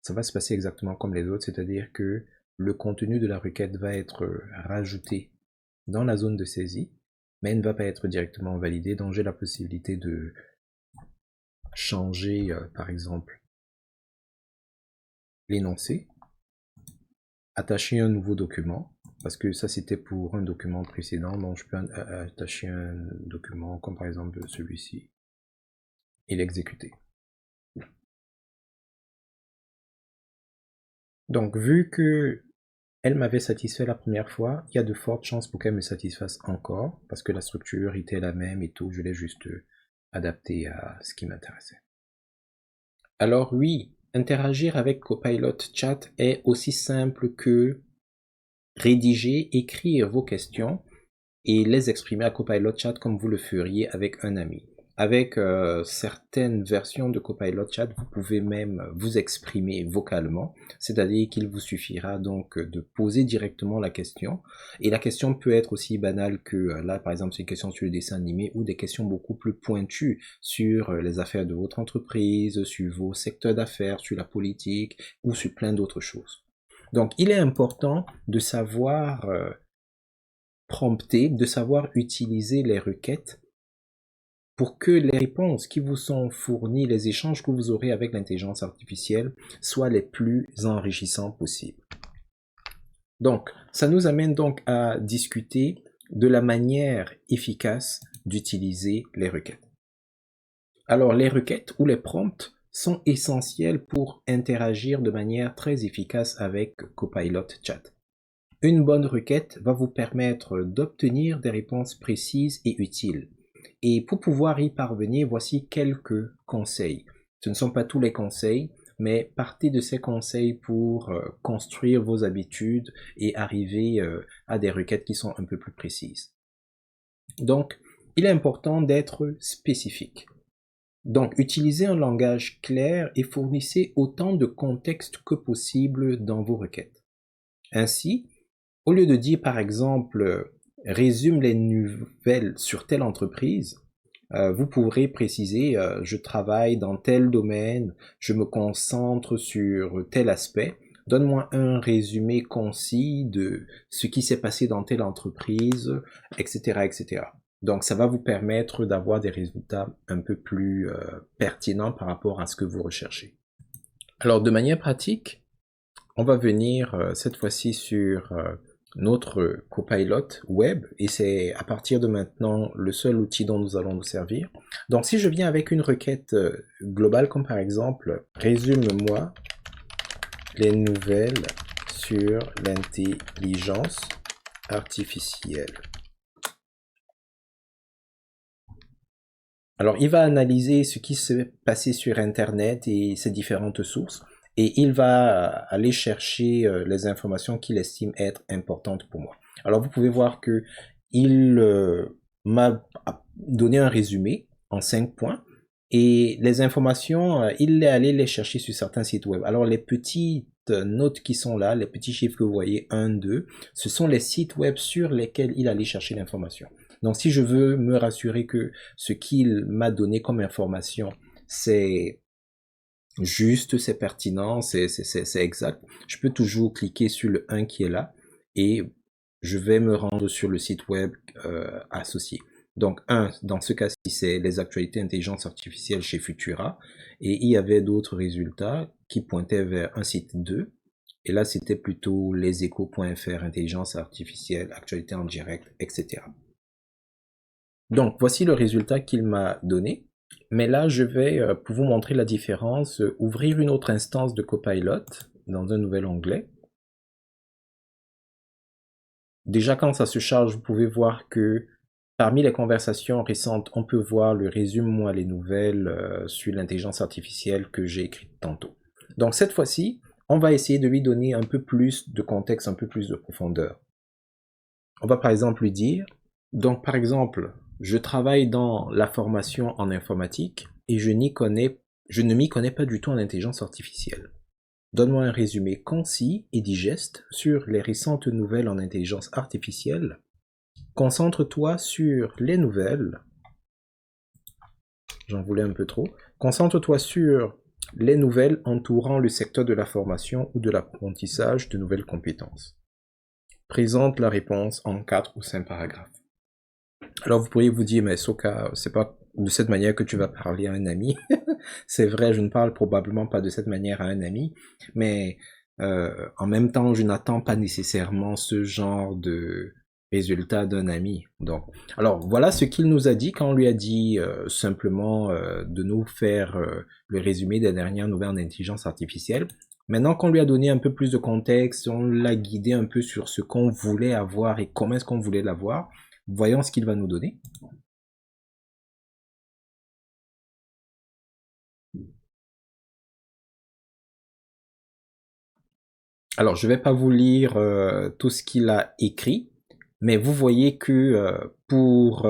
ça va se passer exactement comme les autres, c'est-à-dire que le contenu de la requête va être rajouté dans la zone de saisie, mais elle ne va pas être directement validée, donc j'ai la possibilité de changer, par exemple, l'énoncé, attacher un nouveau document, parce que ça c'était pour un document précédent, donc je peux attacher un document comme par exemple celui-ci et l'exécuter. Donc vu que elle m'avait satisfait la première fois, il y a de fortes chances pour qu'elle me satisfasse encore, parce que la structure était la même et tout, je l'ai juste adapté à ce qui m'intéressait. Alors oui, interagir avec Copilot Chat est aussi simple que rédiger, écrire vos questions et les exprimer à Copilot Chat comme vous le feriez avec un ami. Avec certaines versions de Copilot Chat, vous pouvez même vous exprimer vocalement, c'est-à-dire qu'il vous suffira donc de poser directement la question. Et la question peut être aussi banale que là, par exemple, c'est une question sur le dessin animé ou des questions beaucoup plus pointues sur les affaires de votre entreprise, sur vos secteurs d'affaires, sur la politique ou sur plein d'autres choses. Donc, il est important de savoir prompter, de savoir utiliser les requêtes pour que les réponses qui vous sont fournies, les échanges que vous aurez avec l'intelligence artificielle soient les plus enrichissants possibles. Donc, ça nous amène donc à discuter de la manière efficace d'utiliser les requêtes. Alors, les requêtes ou les prompts sont essentiels pour interagir de manière très efficace avec Copilot Chat. Une bonne requête va vous permettre d'obtenir des réponses précises et utiles. Et pour pouvoir y parvenir, voici quelques conseils. Ce ne sont pas tous les conseils, mais partez de ces conseils pour construire vos habitudes et arriver à des requêtes qui sont un peu plus précises. Donc, il est important d'être spécifique. Donc, utilisez un langage clair et fournissez autant de contexte que possible dans vos requêtes. Ainsi, au lieu de dire par exemple résume les nouvelles sur telle entreprise, vous pourrez préciser je travaille dans tel domaine, je me concentre sur tel aspect. Donne-moi un résumé concis de ce qui s'est passé dans telle entreprise, etc., etc. Donc, ça va vous permettre d'avoir des résultats un peu plus pertinents par rapport à ce que vous recherchez. Alors, de manière pratique, on va venir cette fois-ci sur notre Copilot web et c'est à partir de maintenant le seul outil dont nous allons nous servir. Donc si je viens avec une requête globale comme par exemple résume-moi les nouvelles sur l'intelligence artificielle. Alors il va analyser ce qui s'est passé sur Internet et ses différentes sources. Et il va aller chercher les informations qu'il estime être importantes pour moi. Alors vous pouvez voir que il m'a donné un résumé en 5 points et les informations, il est allé les chercher sur certains sites web. Alors les petites notes qui sont là, les petits chiffres que vous voyez, 1, 2, ce sont les sites web sur lesquels il allait chercher l'information. Donc si je veux me rassurer que ce qu'il m'a donné comme information, c'est juste, c'est pertinent, c'est exact, je peux toujours cliquer sur le 1 qui est là et je vais me rendre sur le site web associé. Donc 1, dans ce cas-ci, c'est les actualités intelligence artificielle chez Futura et il y avait d'autres résultats qui pointaient vers un site 2 et là c'était plutôt leséchos.fr, intelligence artificielle, actualité en direct, etc. Donc voici le résultat qu'il m'a donné. Mais là, je vais, pour vous montrer la différence, ouvrir une autre instance de Copilot dans un nouvel onglet. Déjà, quand ça se charge, vous pouvez voir que parmi les conversations récentes, on peut voir le résume-moi les nouvelles sur l'intelligence artificielle que j'ai écrite tantôt. Donc cette fois-ci, on va essayer de lui donner un peu plus de contexte, un peu plus de profondeur. On va par exemple lui dire, donc par exemple, je travaille dans la formation en informatique et je ne m'y connais pas du tout en intelligence artificielle. Donne-moi un résumé concis et digeste sur les récentes nouvelles en intelligence artificielle. Concentre-toi sur les nouvelles. J'en voulais un peu trop. Concentre-toi sur les nouvelles entourant le secteur de la formation ou de l'apprentissage de nouvelles compétences. Présente la réponse en 4 ou 5 paragraphes. Alors vous pourriez vous dire, mais Soka, c'est pas de cette manière que tu vas parler à un ami. C'est vrai, je ne parle probablement pas de cette manière à un ami, mais en même temps, je n'attends pas nécessairement ce genre de résultat d'un ami. Donc, alors voilà ce qu'il nous a dit quand on lui a dit simplement de nous faire le résumé des dernières nouvelles en intelligence artificielle. Maintenant qu'on lui a donné un peu plus de contexte, on l'a guidé un peu sur ce qu'on voulait avoir et comment est-ce qu'on voulait l'avoir. Voyons ce qu'il va nous donner. Alors, je ne vais pas vous lire tout ce qu'il a écrit, mais vous voyez que pour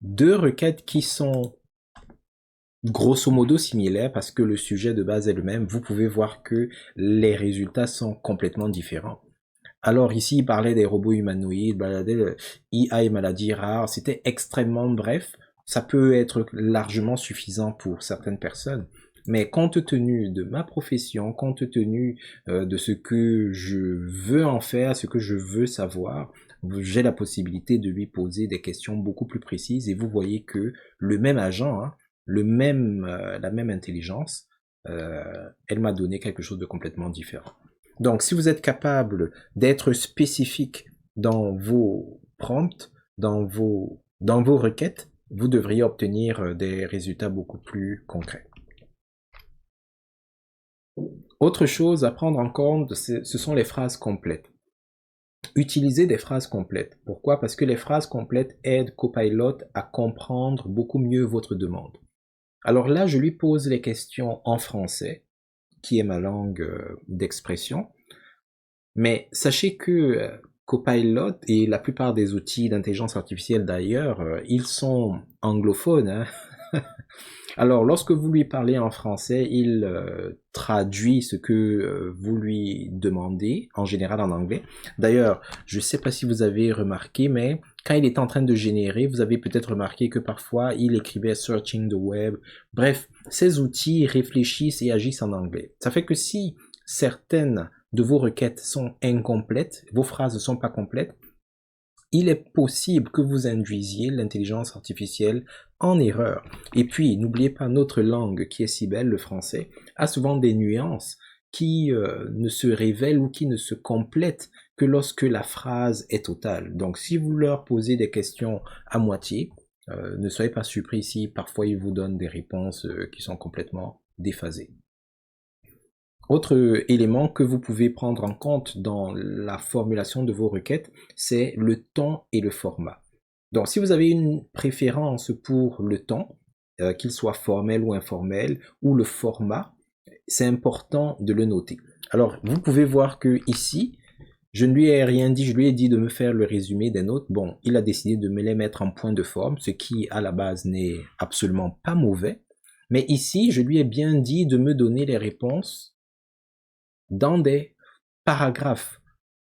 deux requêtes qui sont grosso modo similaires, parce que le sujet de base est le même, vous pouvez voir que les résultats sont complètement différents. Alors ici, il parlait des robots humanoïdes, IA et maladies rares, c'était extrêmement bref. Ça peut être largement suffisant pour certaines personnes. Mais compte tenu de ma profession, compte tenu de ce que je veux en faire, ce que je veux savoir, j'ai la possibilité de lui poser des questions beaucoup plus précises et vous voyez que le même agent, hein, la même intelligence, elle m'a donné quelque chose de complètement différent. Donc, si vous êtes capable d'être spécifique dans vos prompts, dans vos requêtes, vous devriez obtenir des résultats beaucoup plus concrets. Autre chose à prendre en compte, ce sont les phrases complètes. Utilisez des phrases complètes. Pourquoi? Parce que les phrases complètes aident Copilot à comprendre beaucoup mieux votre demande. Alors là, je lui pose les questions en français, qui est ma langue d'expression. Mais sachez que Copilot et la plupart des outils d'intelligence artificielle d'ailleurs, ils sont anglophones. Hein. Alors, lorsque vous lui parlez en français, il traduit ce que vous lui demandez, en général en anglais. D'ailleurs, je ne sais pas si vous avez remarqué, mais quand il est en train de générer, vous avez peut-être remarqué que parfois, il écrivait « searching the web ». Bref, ces outils réfléchissent et agissent en anglais. Ça fait que si certaines de vos requêtes sont incomplètes, vos phrases ne sont pas complètes, il est possible que vous induisiez l'intelligence artificielle en erreur. Et puis, n'oubliez pas, notre langue qui est si belle, le français, a souvent des nuances qui ne se révèlent ou qui ne se complètent que lorsque la phrase est totale. Donc, si vous leur posez des questions à moitié, ne soyez pas surpris si parfois ils vous donnent des réponses qui sont complètement déphasées. Autre élément que vous pouvez prendre en compte dans la formulation de vos requêtes, c'est le ton et le format. Donc, si vous avez une préférence pour le ton, qu'il soit formel ou informel, ou le format, c'est important de le noter. Alors, vous pouvez voir que ici, je ne lui ai rien dit, je lui ai dit de me faire le résumé des notes. Bon, il a décidé de me les mettre en point de forme, ce qui, à la base, n'est absolument pas mauvais. Mais ici, je lui ai bien dit de me donner les réponses dans des paragraphes,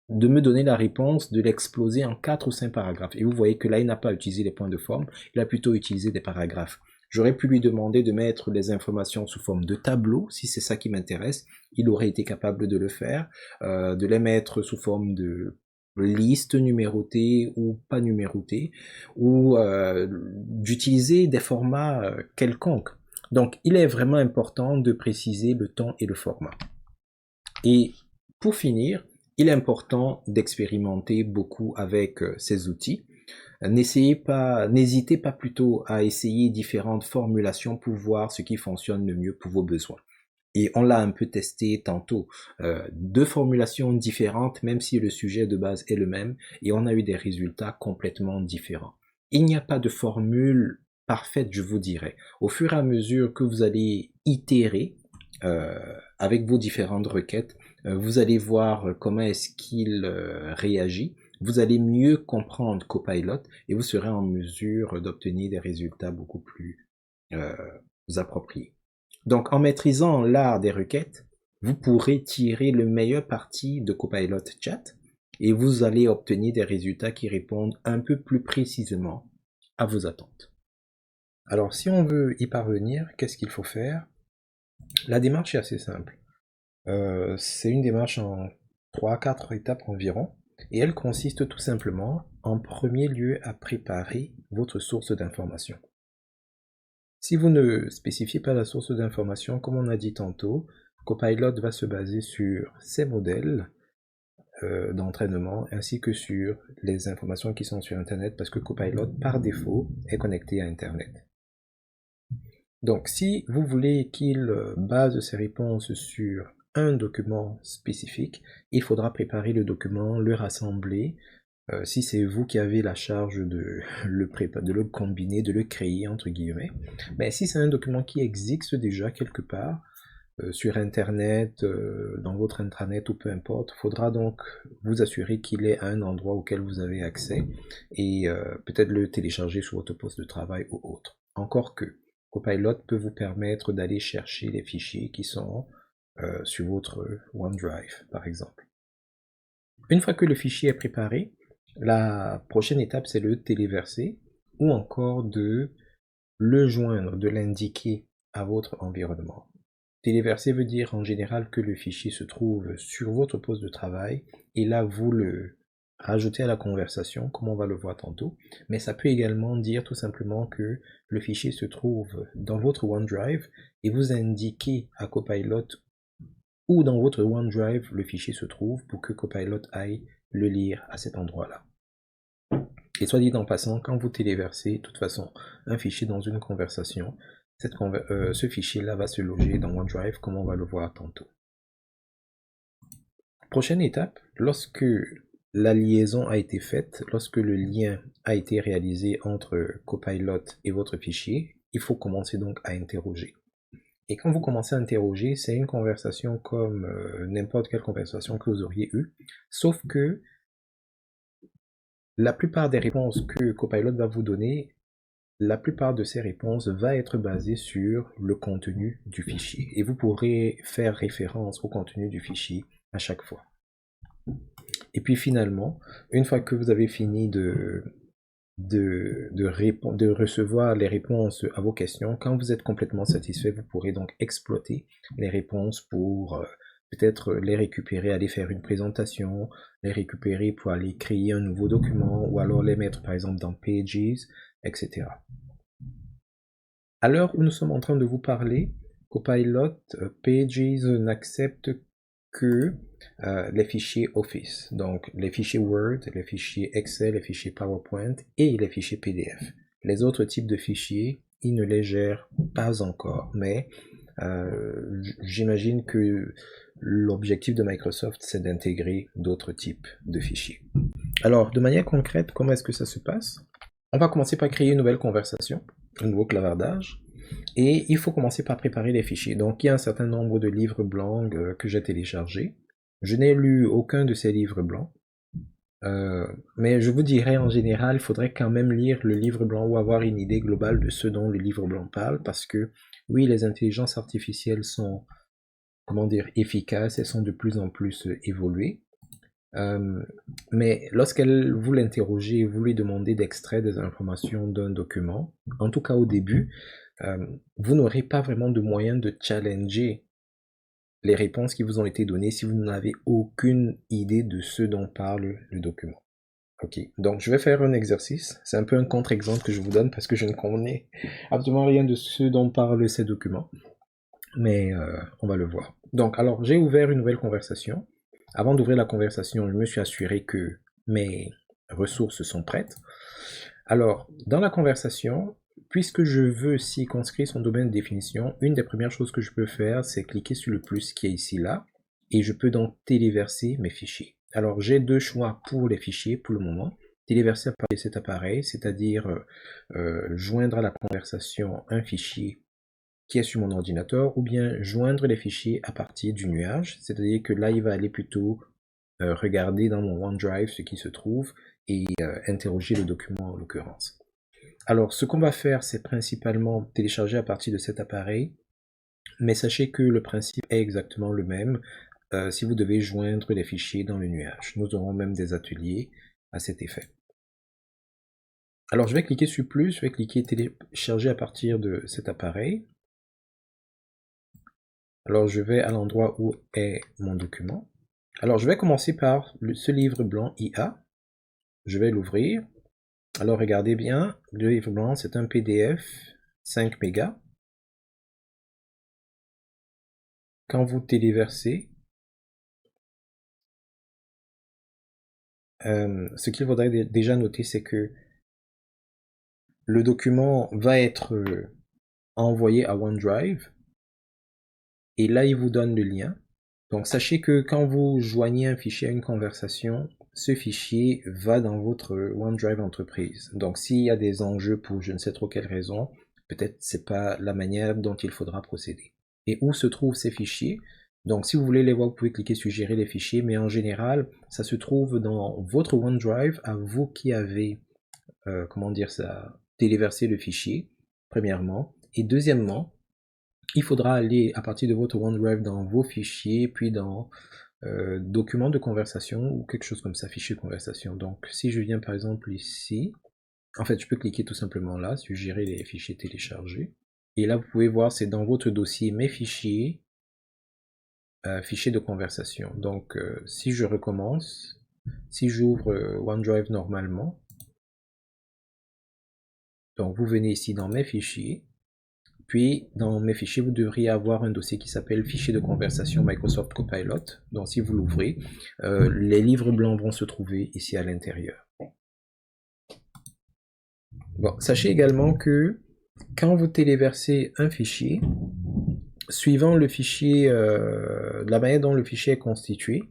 de me donner la réponse, de l'exploser en 4 ou 5 paragraphes. Et vous voyez que là, il n'a pas utilisé les points de forme, il a plutôt utilisé des paragraphes. J'aurais pu lui demander de mettre les informations sous forme de tableau, si c'est ça qui m'intéresse. Il aurait été capable de le faire, de les mettre sous forme de liste numérotée ou pas numérotée, ou d'utiliser des formats quelconques. Donc, il est vraiment important de préciser le ton et le format. Et pour finir, il est important d'expérimenter beaucoup avec ces outils. N'hésitez pas plutôt à essayer différentes formulations pour voir ce qui fonctionne le mieux pour vos besoins. Et on l'a un peu testé tantôt, deux formulations différentes, même si le sujet de base est le même, et on a eu des résultats complètement différents. Il n'y a pas de formule parfaite, je vous dirais. Au fur et à mesure que vous allez itérer avec vos différentes requêtes, vous allez voir comment est-ce qu'il réagit. Vous allez mieux comprendre Copilot et vous serez en mesure d'obtenir des résultats beaucoup plus appropriés. Donc, en maîtrisant l'art des requêtes, vous pourrez tirer le meilleur parti de Copilot Chat et vous allez obtenir des résultats qui répondent un peu plus précisément à vos attentes. Alors, si on veut y parvenir, qu'est-ce qu'il faut faire? La démarche est assez simple. C'est une démarche en 3-4 étapes environ, et elle consiste tout simplement, en premier lieu, à préparer votre source d'information. Si vous ne spécifiez pas la source d'information, comme on a dit tantôt, Copilot va se baser sur ses modèles d'entraînement ainsi que sur les informations qui sont sur Internet parce que Copilot, par défaut, est connecté à Internet. Donc, si vous voulez qu'il base ses réponses sur un document spécifique, il faudra préparer le document, le rassembler. Si c'est vous qui avez la charge de le combiner, de le créer, entre guillemets. Mais si c'est un document qui existe déjà quelque part, sur Internet, dans votre intranet ou peu importe, il faudra donc vous assurer qu'il est à un endroit auquel vous avez accès et peut-être le télécharger sur votre poste de travail ou autre. Encore que Copilot peut vous permettre d'aller chercher les fichiers qui sont sur votre OneDrive, par exemple. Une fois que le fichier est préparé, la prochaine étape, c'est le téléverser ou encore de le joindre, de l'indiquer à votre environnement. Téléverser veut dire en général que le fichier se trouve sur votre poste de travail et là vous le rajoutez à la conversation, comme on va le voir tantôt, mais ça peut également dire tout simplement que le fichier se trouve dans votre OneDrive et vous indiquez à Copilot où dans votre OneDrive le fichier se trouve pour que Copilot aille le lire à cet endroit-là. Et soit dit en passant, quand vous téléversez de toute façon un fichier dans une conversation, ce fichier-là va se loger dans OneDrive comme on va le voir tantôt. Prochaine étape, lorsque la liaison a été faite, lorsque le lien a été réalisé entre Copilot et votre fichier, il faut commencer donc à interroger. Et quand vous commencez à interroger, c'est une conversation comme n'importe quelle conversation que vous auriez eue, sauf que la plupart des réponses que Copilot va vous donner, la plupart de ces réponses va être basée sur le contenu du fichier. Et vous pourrez faire référence au contenu du fichier à chaque fois. Et puis finalement, une fois que vous avez fini de recevoir les réponses à vos questions, quand vous êtes complètement satisfait, vous pourrez donc exploiter les réponses pour peut-être les récupérer, aller faire une présentation, les récupérer pour aller créer un nouveau document, ou alors les mettre par exemple dans Pages, etc. À l'heure où nous sommes en train de vous parler, Copilot Pages n'accepte que les fichiers Office, donc les fichiers Word, les fichiers Excel, les fichiers PowerPoint et les fichiers PDF. Les autres types de fichiers, il ne les gère pas encore, mais j'imagine que l'objectif de Microsoft, c'est d'intégrer d'autres types de fichiers. Alors, de manière concrète, comment est-ce que ça se passe? On va commencer par créer une nouvelle conversation, un nouveau clavardage, et il faut commencer par préparer les fichiers. Donc, il y a un certain nombre de livres blancs que j'ai téléchargés. Je n'ai lu aucun de ces livres blancs. Mais je vous dirais en général, il faudrait quand même lire le livre blanc ou avoir une idée globale de ce dont le livre blanc parle, parce que oui, les intelligences artificielles sont, comment dire, efficaces, elles sont de plus en plus évoluées. Mais lorsqu'elle vous l'interrogez, vous lui demandez d'extraire des informations d'un document, en tout cas au début, vous n'aurez pas vraiment de moyen de challenger les réponses qui vous ont été données si vous n'avez aucune idée de ce dont parle le document. Ok, donc je vais faire un exercice. C'est un peu un contre-exemple que je vous donne parce que je ne connais absolument rien de ce dont parlent ces documents. Mais on va le voir. Donc, alors, j'ai ouvert une nouvelle conversation. Avant d'ouvrir la conversation, je me suis assuré que mes ressources sont prêtes. Alors, dans la conversation, puisque je veux circonscrire son domaine de définition, une des premières choses que je peux faire, c'est cliquer sur le plus qui est ici là, et je peux donc téléverser mes fichiers. Alors, j'ai deux choix pour les fichiers pour le moment. Téléverser à partir de cet appareil, c'est-à-dire joindre à la conversation un fichier qui est sur mon ordinateur, ou bien joindre les fichiers à partir du nuage, c'est-à-dire que là, il va aller plutôt regarder dans mon OneDrive ce qui se trouve et interroger le document en l'occurrence. Alors, ce qu'on va faire, c'est principalement télécharger à partir de cet appareil, mais sachez que le principe est exactement le même si vous devez joindre les fichiers dans le nuage. Nous aurons même des ateliers à cet effet. Alors, je vais cliquer sur plus, je vais cliquer télécharger à partir de cet appareil. Alors, je vais à l'endroit où est mon document. Alors, je vais commencer par ce livre blanc IA. Je vais l'ouvrir. Alors, regardez bien, le livre blanc, c'est un PDF 5 mégas. Quand vous téléversez, ce qu'il faudrait déjà noter, c'est que le document va être envoyé à OneDrive. Et là, il vous donne le lien. Donc, sachez que quand vous joignez un fichier à une conversation, ce fichier va dans votre OneDrive entreprise. Donc, s'il y a des enjeux pour je ne sais trop quelle raison, peut-être c'est pas la manière dont il faudra procéder. Et où se trouvent ces fichiers? Donc, si vous voulez les voir, vous pouvez cliquer sur gérer les fichiers, mais en général, ça se trouve dans votre OneDrive à vous qui avez, comment dire ça, téléversé le fichier, premièrement. Et deuxièmement, il faudra aller à partir de votre OneDrive dans vos fichiers, puis dans documents de conversation ou quelque chose comme ça, fichier de conversation. Donc si je viens par exemple ici, en fait je peux cliquer tout simplement là, suggérer les fichiers téléchargés. Et là vous pouvez voir c'est dans votre dossier mes fichiers, fichiers de conversation. Donc si je recommence, si j'ouvre OneDrive normalement, donc vous venez ici dans mes fichiers, puis, dans mes fichiers, vous devriez avoir un dossier qui s'appelle fichier de conversation Microsoft Copilot. Donc, si vous l'ouvrez, les livres blancs vont se trouver ici à l'intérieur. Bon, sachez également que quand vous téléversez un fichier, suivant le fichier, la manière dont le fichier est constitué,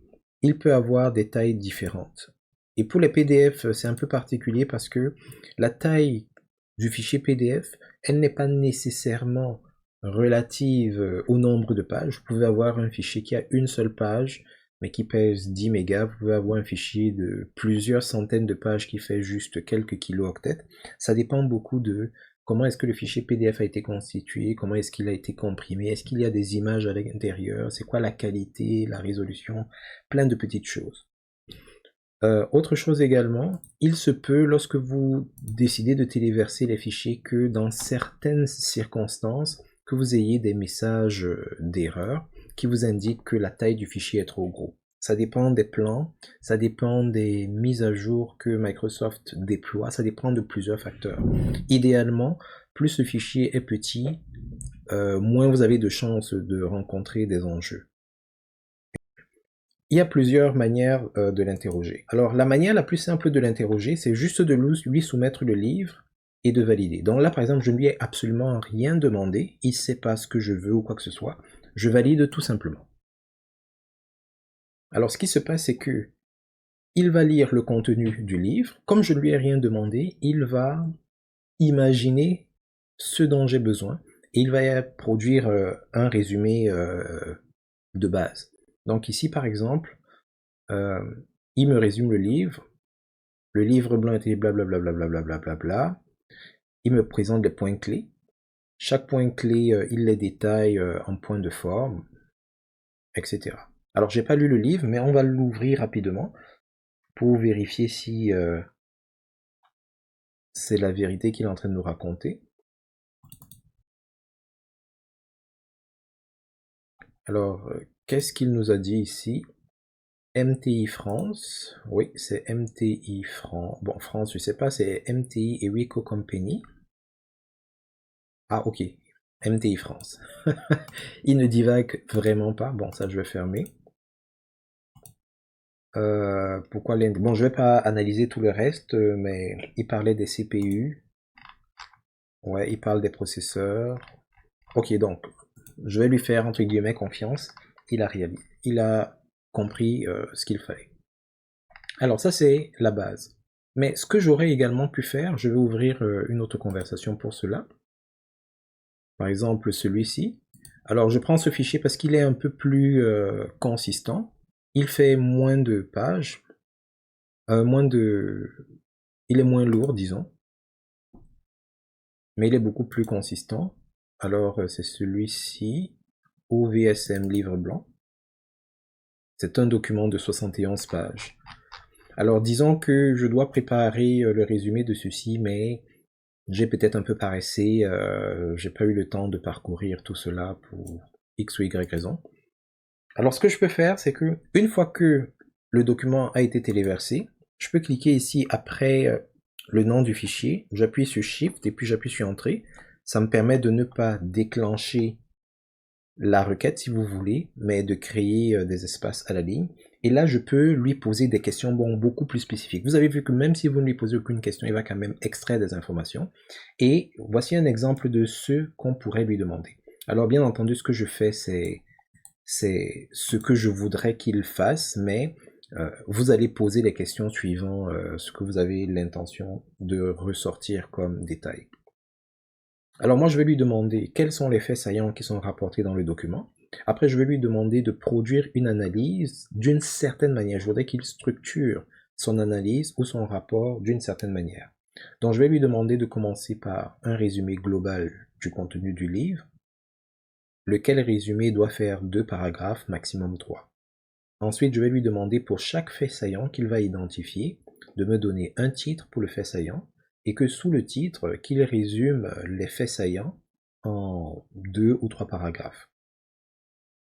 il peut avoir des tailles différentes. Et pour les PDF, c'est un peu particulier parce que la taille du fichier PDF, elle n'est pas nécessairement relative au nombre de pages. Vous pouvez avoir un fichier qui a une seule page, mais qui pèse 10 mégas. Vous pouvez avoir un fichier de plusieurs centaines de pages qui fait juste quelques kilooctets. Ça dépend beaucoup de comment est-ce que le fichier PDF a été constitué, comment est-ce qu'il a été comprimé, est-ce qu'il y a des images à l'intérieur, c'est quoi la qualité, la résolution, plein de petites choses. Autre chose également, il se peut, lorsque vous décidez de téléverser les fichiers, que dans certaines circonstances, que vous ayez des messages d'erreur. qui vous indique que la taille du fichier est trop gros. Ça dépend des plans, ça dépend des mises à jour que Microsoft déploie, ça dépend de plusieurs facteurs. Idéalement, plus le fichier est petit, moins vous avez de chances de rencontrer des enjeux. Il y a plusieurs manières de l'interroger. Alors la manière la plus simple de l'interroger, c'est juste de lui soumettre le livre et de valider. Donc là par exemple, je ne lui ai absolument rien demandé, il ne sait pas ce que je veux ou quoi que ce soit, je valide tout simplement. Alors ce qui se passe, c'est que il va lire le contenu du livre, comme je ne lui ai rien demandé, il va imaginer ce dont j'ai besoin et il va produire un résumé de base. Donc ici par exemple, il me résume le livre blanc était blablabla, blablabla, il me présente les points clés, chaque point clé il les détaille en point de forme, etc. Alors j'ai pas lu le livre, mais on va l'ouvrir rapidement pour vérifier si c'est la vérité qu'il est en train de nous raconter. Alors, qu'est-ce qu'il nous a dit ici? MTI France, oui, c'est MTI France. Bon, France, je sais pas, c'est MTI et Rico Company. Ah, ok, MTI France. Il ne divague vraiment pas. Bon, ça, je vais fermer. Pourquoi l'Inde? Bon, je vais pas analyser tout le reste, mais il parlait des CPU. Ouais, il parle des processeurs. Ok, donc, je vais lui faire, entre guillemets, confiance. Il a compris ce qu'il fallait. Alors ça, c'est la base. Mais ce que j'aurais également pu faire, je vais ouvrir une autre conversation pour cela. Par exemple, celui-ci. Alors, je prends ce fichier parce qu'il est un peu plus consistant. Il fait moins de pages. Il est moins lourd, disons. Mais il est beaucoup plus consistant. Alors, c'est celui-ci. OVSM livre blanc. C'est un document de 71 pages. Alors, disons que je dois préparer le résumé de ceci, mais j'ai peut-être un peu paressé, j'ai pas eu le temps de parcourir tout cela pour X ou Y raison. Alors, ce que je peux faire, c'est que une fois que le document a été téléversé, je peux cliquer ici après le nom du fichier, j'appuie sur Shift et puis j'appuie sur Entrée. Ça me permet de ne pas déclencher la requête si vous voulez, mais de créer des espaces à la ligne. Et là, je peux lui poser des questions beaucoup plus spécifiques. Vous avez vu que même si vous ne lui posez aucune question, il va quand même extraire des informations. Et voici un exemple de ce qu'on pourrait lui demander. Alors bien entendu, ce que je fais, c'est ce que je voudrais qu'il fasse, mais vous allez poser les questions suivant ce que vous avez l'intention de ressortir comme détail. Alors moi, je vais lui demander quels sont les faits saillants qui sont rapportés dans le document. Après, je vais lui demander de produire une analyse d'une certaine manière. Je voudrais qu'il structure son analyse ou son rapport d'une certaine manière. Donc, je vais lui demander de commencer par un résumé global du contenu du livre, lequel résumé doit faire 2 paragraphes, maximum 3. Ensuite, je vais lui demander pour chaque fait saillant qu'il va identifier, de me donner un titre pour le fait saillant, et que sous le titre, qu'il résume les faits saillants en 2 ou 3 paragraphes.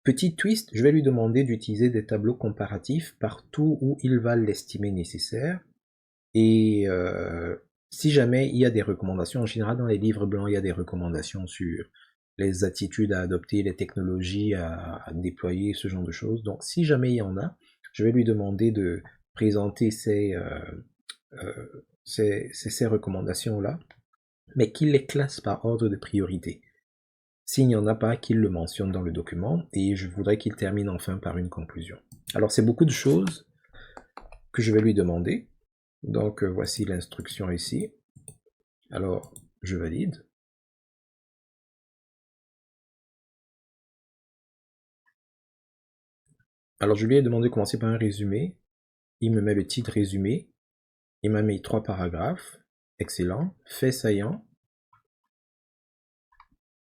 Petit twist, je vais lui demander d'utiliser des tableaux comparatifs partout où il va l'estimer nécessaire, et si jamais il y a des recommandations, en général dans les livres blancs, il y a des recommandations sur les attitudes à adopter, les technologies à déployer, ce genre de choses. Donc si jamais il y en a, je vais lui demander de présenter ces recommandations-là, mais qu'il les classe par ordre de priorité. S'il n'y en a pas, qu'il le mentionne dans le document, et je voudrais qu'il termine enfin par une conclusion. Alors c'est beaucoup de choses que je vais lui demander. Donc voici l'instruction ici. Alors je valide. Alors je lui ai demandé de commencer par un résumé. Il me met le titre résumé. Il m'a mis 3 paragraphes. Excellent. Fait saillant.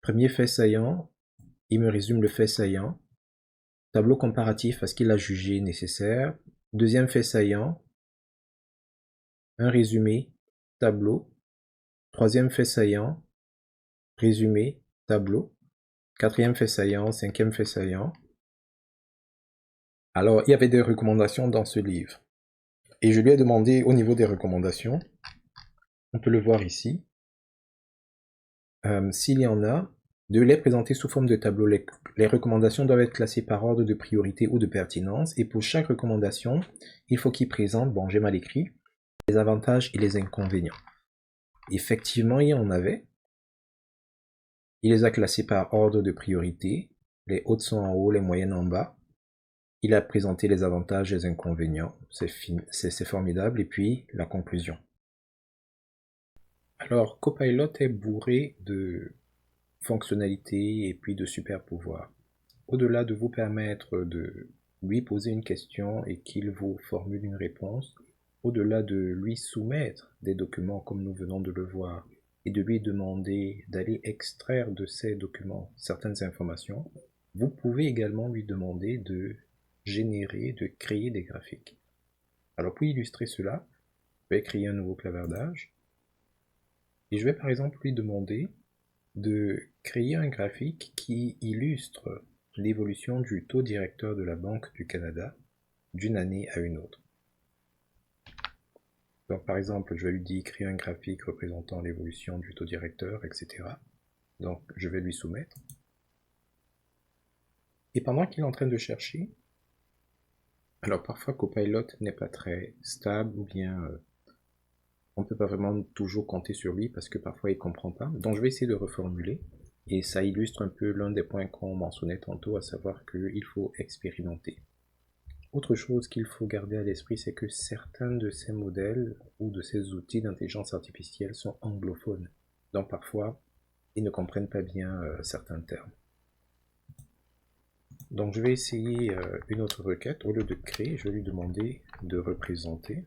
Premier fait saillant. Il me résume le fait saillant. Tableau comparatif parce qu'il a jugé nécessaire. Deuxième fait saillant. Un résumé. Tableau. Troisième fait saillant. Résumé. Tableau. Quatrième fait saillant. Cinquième fait saillant. Alors, il y avait des recommandations dans ce livre. Et je lui ai demandé au niveau des recommandations, on peut le voir ici, s'il y en a, de les présenter sous forme de tableau. Les recommandations doivent être classées par ordre de priorité ou de pertinence. Et pour chaque recommandation, il faut qu'il présente, bon, j'ai mal écrit, les avantages et les inconvénients. Effectivement, il y en avait. Il les a classés par ordre de priorité. Les hautes sont en haut, les moyennes en bas. Il a présenté les avantages et les inconvénients. C'est formidable. Et puis, la conclusion. Alors, Copilot est bourré de fonctionnalités et puis de super pouvoirs. Au-delà de vous permettre de lui poser une question et qu'il vous formule une réponse, au-delà de lui soumettre des documents comme nous venons de le voir et de lui demander d'aller extraire de ces documents certaines informations, vous pouvez également lui demander de générer, de créer des graphiques. Alors pour illustrer cela, je vais créer un nouveau clavardage et je vais par exemple lui demander de créer un graphique qui illustre l'évolution du taux directeur de la Banque du Canada d'une année à une autre. Donc par exemple, je vais lui dire créer un graphique représentant l'évolution du taux directeur, etc. Donc je vais lui soumettre. Et pendant qu'il est en train de chercher, alors parfois Copilot n'est pas très stable ou bien on ne peut pas vraiment toujours compter sur lui parce que parfois il ne comprend pas. Donc je vais essayer de reformuler. Et ça illustre un peu l'un des points qu'on mentionnait tantôt, à savoir qu'il faut expérimenter. Autre chose qu'il faut garder à l'esprit, c'est que certains de ces modèles ou de ces outils d'intelligence artificielle sont anglophones. Donc parfois, ils ne comprennent pas bien certains termes. Donc je vais essayer une autre requête. Au lieu de créer, je vais lui demander de représenter.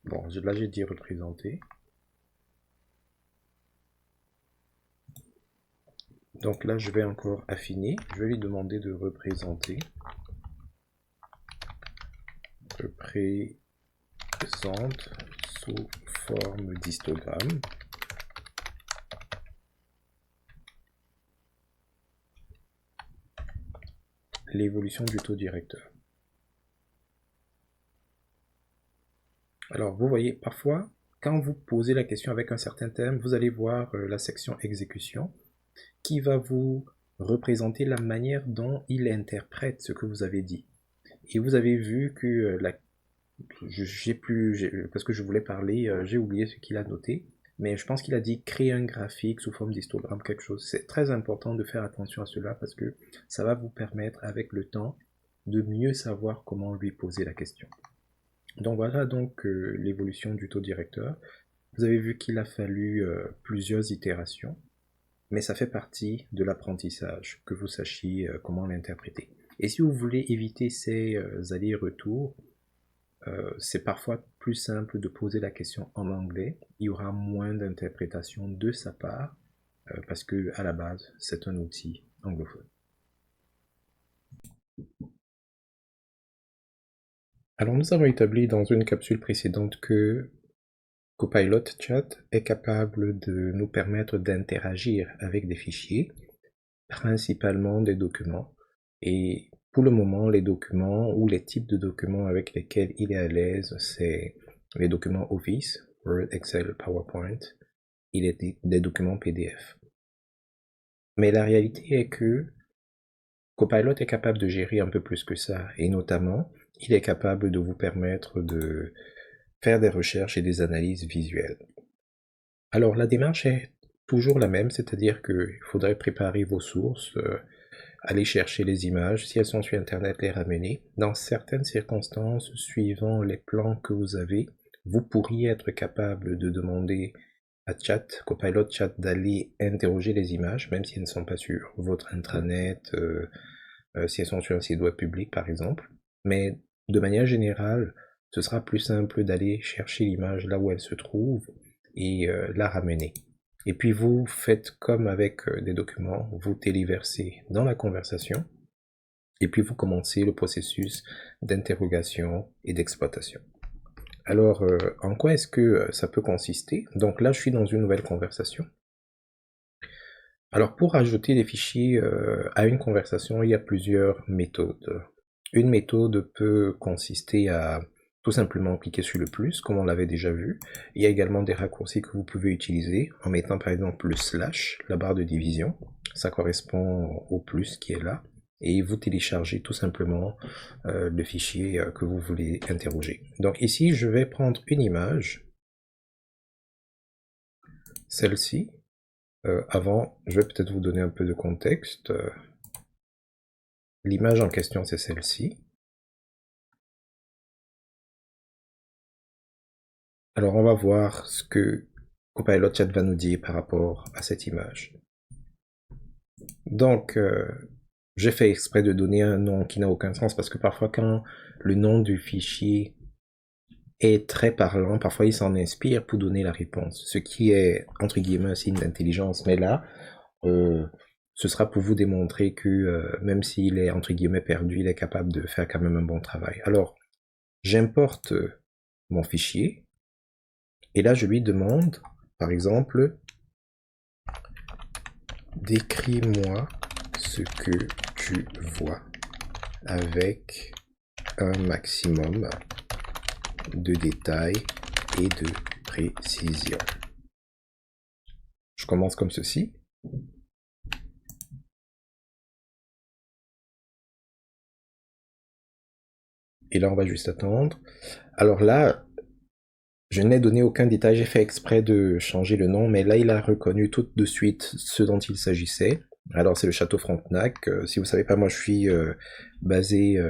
Bon, là j'ai dit représenter. Donc là, je vais encore affiner. Je vais lui demander de représenter. Représente sous forme d'histogramme. L'évolution du taux directeur. Alors, vous voyez, parfois, quand vous posez la question avec un certain thème, vous allez voir la section exécution qui va vous représenter la manière dont il interprète ce que vous avez dit. Et vous avez vu que parce que je voulais parler, j'ai oublié ce qu'il a noté, mais je pense qu'il a dit créer un graphique sous forme d'histogramme, quelque chose. C'est très important de faire attention à cela parce que ça va vous permettre avec le temps de mieux savoir comment lui poser la question. Donc voilà donc l'évolution du taux directeur. Vous avez vu qu'il a fallu plusieurs itérations, mais ça fait partie de l'apprentissage, que vous sachiez comment l'interpréter. Et si vous voulez éviter ces allers-retours, c'est parfois plus simple de poser la question en anglais. Il y aura moins d'interprétation de sa part, parce que à la base, c'est un outil anglophone. Alors nous avons établi dans une capsule précédente que Copilot Chat est capable de nous permettre d'interagir avec des fichiers, principalement des documents. Et pour le moment, les documents ou les types de documents avec lesquels il est à l'aise, c'est les documents Office, Word, Excel, PowerPoint, il est des documents PDF. Mais la réalité est que Copilot est capable de gérer un peu plus que ça, et notamment, il est capable de vous permettre de faire des recherches et des analyses visuelles. Alors la démarche est toujours la même, c'est-à-dire qu'il faudrait préparer vos sources, aller chercher les images, si elles sont sur Internet, les ramener. Dans certaines circonstances, suivant les plans que vous avez, vous pourriez être capable de demander à Copilot Chat d'aller interroger les images, même si elles ne sont pas sur votre intranet, si elles sont sur un site web public par exemple. Mais de manière générale, ce sera plus simple d'aller chercher l'image là où elle se trouve et la ramener. Et puis vous faites comme avec des documents, vous téléversez dans la conversation et puis vous commencez le processus d'interrogation et d'exploitation. Alors, en quoi est-ce que ça peut consister? Donc là, je suis dans une nouvelle conversation. Alors pour ajouter des fichiers à une conversation, il y a plusieurs méthodes. Une méthode peut consister à tout simplement cliquer sur le plus, comme on l'avait déjà vu. Il y a également des raccourcis que vous pouvez utiliser en mettant par exemple le slash, la barre de division. Ça correspond au plus qui est là. Et vous téléchargez tout simplement le fichier que vous voulez interroger. Donc ici, je vais prendre une image, celle-ci. Avant, je vais peut-être vous donner un peu de contexte. L'image en question, c'est celle-ci. Alors, on va voir ce que Copilot Chat va nous dire par rapport à cette image. Donc, j'ai fait exprès de donner un nom qui n'a aucun sens parce que parfois, quand le nom du fichier est très parlant, parfois il s'en inspire pour donner la réponse, ce qui est, entre guillemets, un signe d'intelligence. Mais là, ce sera pour vous démontrer que même s'il est, entre guillemets, perdu, il est capable de faire quand même un bon travail. Alors, j'importe mon fichier, et là, je lui demande, par exemple, décris-moi ce que tu vois avec un maximum de détails et de précision. Je commence comme ceci. Et là, on va juste attendre. Alors là, je n'ai donné aucun détail, j'ai fait exprès de changer le nom, mais là, il a reconnu tout de suite ce dont il s'agissait. Alors, c'est le château Frontenac. Si vous savez pas, moi, je suis basé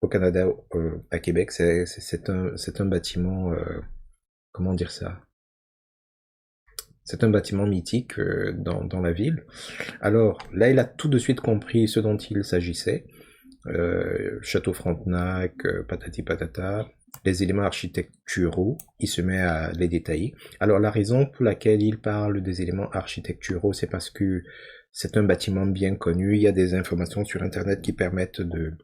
au Canada, à Québec. C'est un bâtiment, comment dire ça? C'est un bâtiment mythique dans la ville. Alors, là, il a tout de suite compris ce dont il s'agissait. Château Frontenac, patati patata, les éléments architecturaux, il se met à les détailler. Alors la raison pour laquelle il parle des éléments architecturaux, c'est parce que c'est un bâtiment bien connu, il y a des informations sur Internet qui permettent de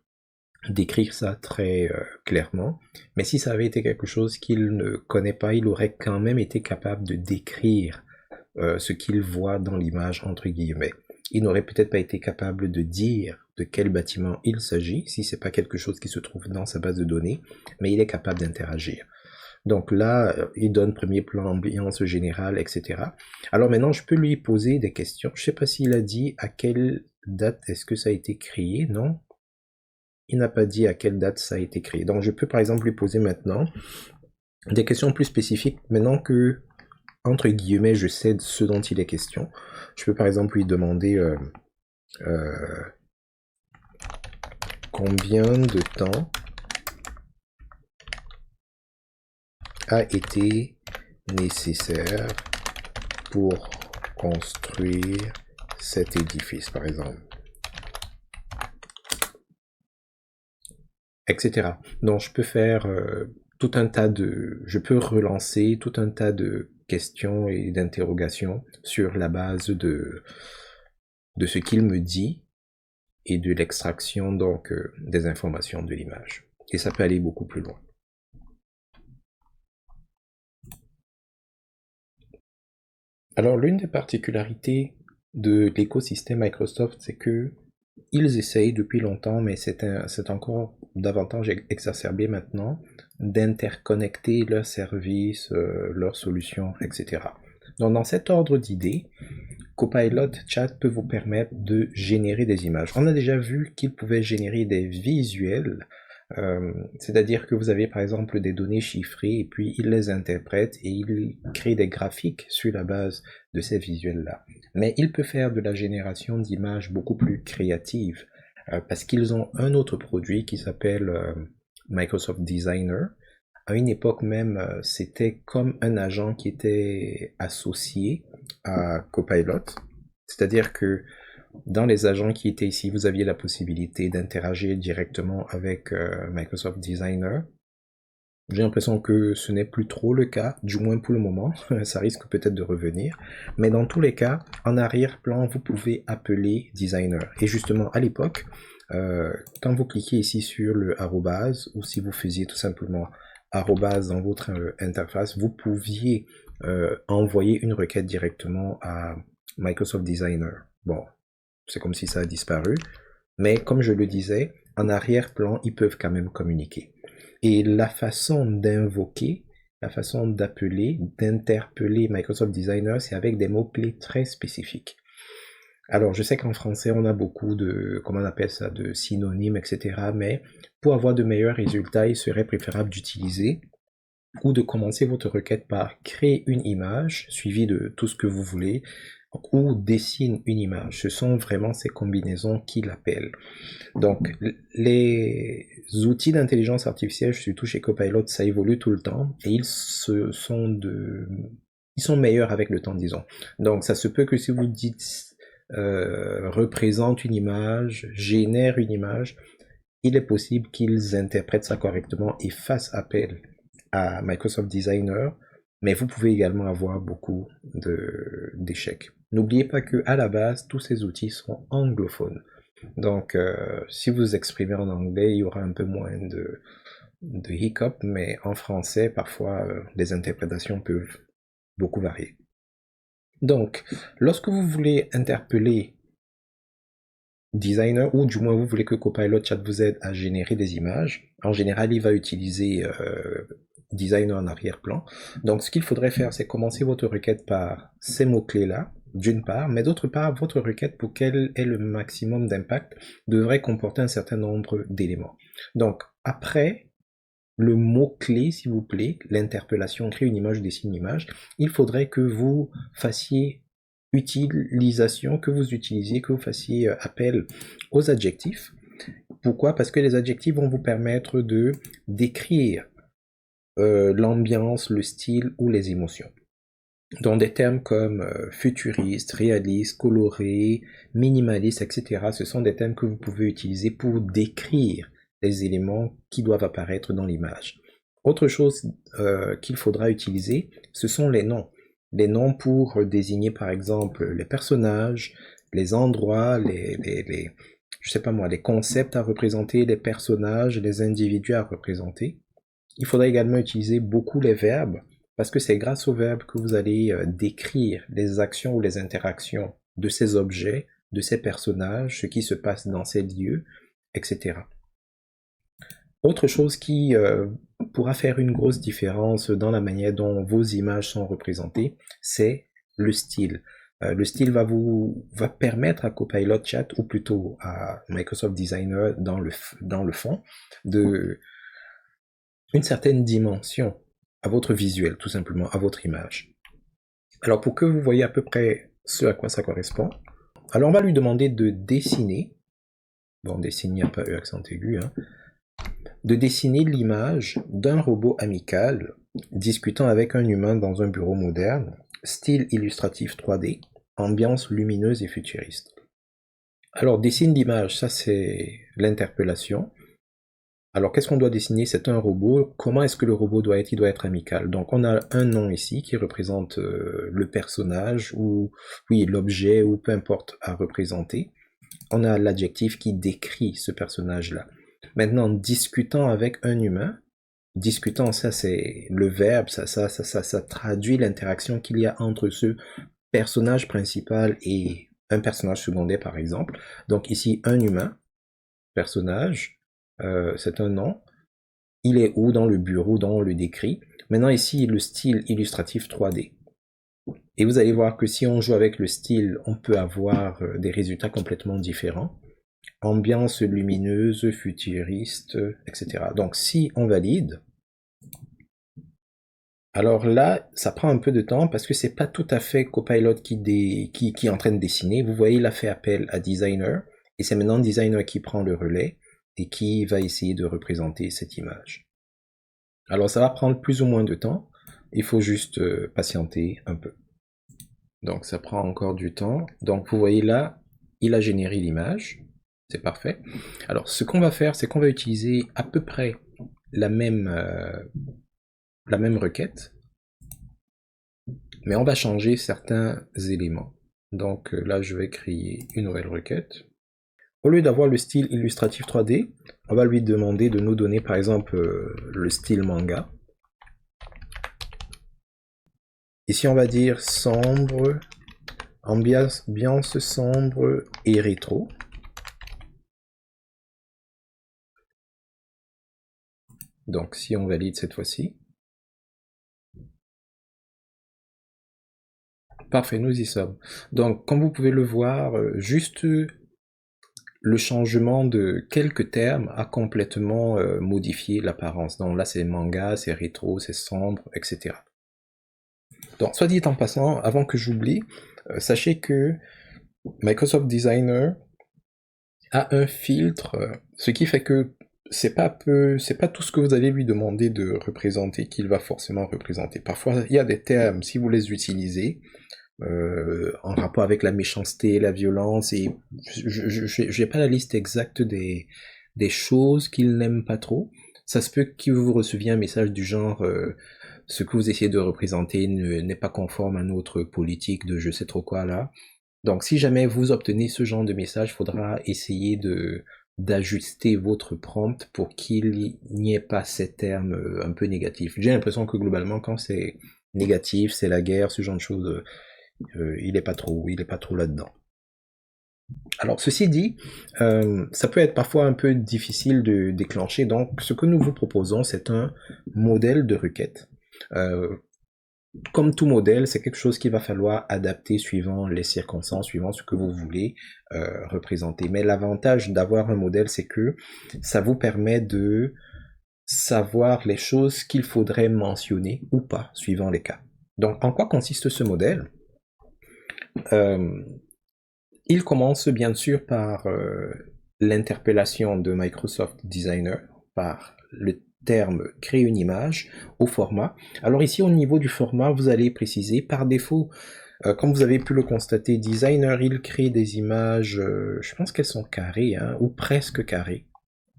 décrire ça très clairement. Mais si ça avait été quelque chose qu'il ne connaît pas, il aurait quand même été capable de décrire ce qu'il voit dans l'image, entre guillemets. Il n'aurait peut-être pas été capable de dire de quel bâtiment il s'agit, si c'est pas quelque chose qui se trouve dans sa base de données, mais il est capable d'interagir. Donc là, il donne premier plan, ambiance générale, etc. Alors maintenant, je peux lui poser des questions. Je sais pas s'il a dit à quelle date est-ce que ça a été créé, non? Il n'a pas dit à quelle date ça a été créé. Donc je peux par exemple lui poser maintenant des questions plus spécifiques, maintenant que entre guillemets, je sais ce dont il est question. Je peux par exemple lui demander combien de temps a été nécessaire pour construire cet édifice, par exemple, etc. Donc je peux faire tout un tas je peux relancer tout un tas de questions et d'interrogations sur la base de ce qu'il me dit et de l'extraction donc des informations de l'image. Et ça peut aller beaucoup plus loin. Alors l'une des particularités de l'écosystème Microsoft, c'est que ils essayent depuis longtemps, mais c'est encore davantage exacerbé maintenant, d'interconnecter leurs services, leurs solutions, etc. Donc dans cet ordre d'idées, Copilot Chat peut vous permettre de générer des images. On a déjà vu qu'il pouvait générer des visuels, c'est-à-dire que vous avez par exemple des données chiffrées et puis il les interprète et il crée des graphiques sur la base de ces visuels-là. Mais il peut faire de la génération d'images beaucoup plus créative parce qu'ils ont un autre produit qui s'appelle Microsoft Designer. À une époque même, c'était comme un agent qui était associé à Copilot. C'est-à-dire que dans les agents qui étaient ici, vous aviez la possibilité d'interagir directement avec Microsoft Designer. J'ai l'impression que ce n'est plus trop le cas, du moins pour le moment. Ça risque peut-être de revenir. Mais dans tous les cas, en arrière-plan, vous pouvez appeler Designer. Et justement, à l'époque, quand vous cliquez ici sur le arrobase, ou si vous faisiez tout simplement arrobase dans votre interface, vous pouviez envoyer une requête directement à Microsoft Designer. Bon, c'est comme si ça a disparu, mais comme je le disais, en arrière-plan, ils peuvent quand même communiquer. Et la façon d'invoquer, la façon d'appeler, d'interpeller Microsoft Designer, c'est avec des mots-clés très spécifiques. Alors, je sais qu'en français, on a beaucoup de, comment on appelle ça, de synonymes, etc. Mais pour avoir de meilleurs résultats, il serait préférable d'utiliser ou de commencer votre requête par créer une image suivie de tout ce que vous voulez ou dessine une image. Ce sont vraiment ces combinaisons qui l'appellent. Donc, les outils d'intelligence artificielle, surtout chez Copilot, ça évolue tout le temps et ils sont meilleurs avec le temps, disons. Donc, ça se peut que si vous dites représente une image, génère une image, il est possible qu'ils interprètent ça correctement et fassent appel à Microsoft Designer, mais vous pouvez également avoir beaucoup d'échecs. N'oubliez pas que à la base, tous ces outils sont anglophones. Donc, si vous exprimez en anglais, il y aura un peu moins de hiccup, mais en français, parfois, les interprétations peuvent beaucoup varier. Donc, lorsque vous voulez interpeller Designer, ou du moins vous voulez que Copilot Chat vous aide à générer des images, en général, il va utiliser Designer en arrière-plan. Donc, ce qu'il faudrait faire, c'est commencer votre requête par ces mots-clés-là, d'une part, mais d'autre part, votre requête, pour qu'elle ait le maximum d'impact, devrait comporter un certain nombre d'éléments. Donc, après le mot-clé, s'il vous plaît, l'interpellation, crée une image, dessine une image, il faudrait que vous fassiez que vous fassiez appel aux adjectifs. Pourquoi? Parce que les adjectifs vont vous permettre de décrire l'ambiance, le style ou les émotions. Donc des termes comme futuriste, réaliste, coloré, minimaliste, etc. Ce sont des termes que vous pouvez utiliser pour décrire les éléments qui doivent apparaître dans l'image. Autre chose qu'il faudra utiliser, ce sont les noms. Les noms pour désigner par exemple les personnages, les endroits, je sais pas moi, les concepts à représenter, les personnages, les individus à représenter. Il faudra également utiliser beaucoup les verbes, parce que c'est grâce aux verbes que vous allez décrire les actions ou les interactions de ces objets, de ces personnages, ce qui se passe dans ces lieux, etc. Autre chose qui pourra faire une grosse différence dans la manière dont vos images sont représentées, c'est le style. Le style va permettre à Copilot Chat, ou plutôt à Microsoft Designer dans le fond, de une certaine dimension à votre visuel, tout simplement, à votre image. Alors pour que vous voyez à peu près ce à quoi ça correspond, alors on va lui demander de dessiner, bon dessiner, il n'y a pas eu accent aigu, hein, de dessiner l'image d'un robot amical discutant avec un humain dans un bureau moderne, style illustratif 3D, ambiance lumineuse et futuriste. Alors dessine l'image, ça c'est l'interpellation. Alors qu'est-ce qu'on doit dessiner? C'est un robot. Comment est-ce que le robot doit être? Il doit être amical. Donc on a un nom ici qui représente le personnage ou oui l'objet ou peu importe à représenter. On a l'adjectif qui décrit ce personnage-là. Maintenant, discutant avec un humain, discutant, ça c'est le verbe, ça traduit l'interaction qu'il y a entre ce personnage principal et un personnage secondaire par exemple. Donc ici, un humain, personnage, c'est un nom. Il est où dans le bureau dont on le décrit. Maintenant ici, le style illustratif 3D. Et vous allez voir que si on joue avec le style, on peut avoir des résultats complètement différents. Ambiance lumineuse, futuriste, etc. Donc si on valide, alors là, ça prend un peu de temps parce que c'est pas tout à fait Copilot qui est en train de dessiner. Vous voyez, il a fait appel à Designer et c'est maintenant Designer qui prend le relais et qui va essayer de représenter cette image. Alors ça va prendre plus ou moins de temps. Il faut juste patienter un peu. Donc ça prend encore du temps. Donc vous voyez là, il a généré l'image. C'est parfait. Alors, ce qu'on va faire, c'est qu'on va utiliser à peu près la même requête, mais on va changer certains éléments. Donc là, je vais créer une nouvelle requête. Au lieu d'avoir le style illustratif 3D, on va lui demander de nous donner, par exemple, le style manga. Ici, on va dire sombre, ambiance sombre et rétro. Donc si on valide cette fois-ci. Parfait, nous y sommes. Donc comme vous pouvez le voir, juste le changement de quelques termes a complètement modifié l'apparence. Donc là c'est manga, c'est rétro, c'est sombre, etc. Donc soit dit en passant, avant que j'oublie, sachez que Microsoft Designer a un filtre, ce qui fait que c'est pas tout ce que vous allez lui demander de représenter qu'il va forcément représenter. Parfois, il y a des termes, si vous les utilisez, en rapport avec la méchanceté, la violence, et j'ai pas la liste exacte des choses qu'il n'aime pas trop. Ça se peut que vous receviez un message du genre ce que vous essayez de représenter n'est pas conforme à notre politique de je sais trop quoi là. Donc si jamais vous obtenez ce genre de message, il faudra essayer d'ajuster votre prompt pour qu'il n'y ait pas ces termes un peu négatifs. J'ai l'impression que globalement quand c'est négatif, c'est la guerre, ce genre de choses, il est pas trop là-dedans. Alors ceci dit, ça peut être parfois un peu difficile de déclencher, donc ce que nous vous proposons c'est un modèle de requête. Comme tout modèle, c'est quelque chose qu'il va falloir adapter suivant les circonstances, suivant ce que vous voulez représenter. Mais l'avantage d'avoir un modèle, c'est que ça vous permet de savoir les choses qu'il faudrait mentionner ou pas, suivant les cas. Donc, en quoi consiste ce modèle? Il commence bien sûr par l'interpellation de Microsoft Designer, par le terme créer une image au format. Alors ici au niveau du format, vous allez préciser par défaut, comme vous avez pu le constater, Designer il crée des images, je pense qu'elles sont carrées, hein, ou presque carrées.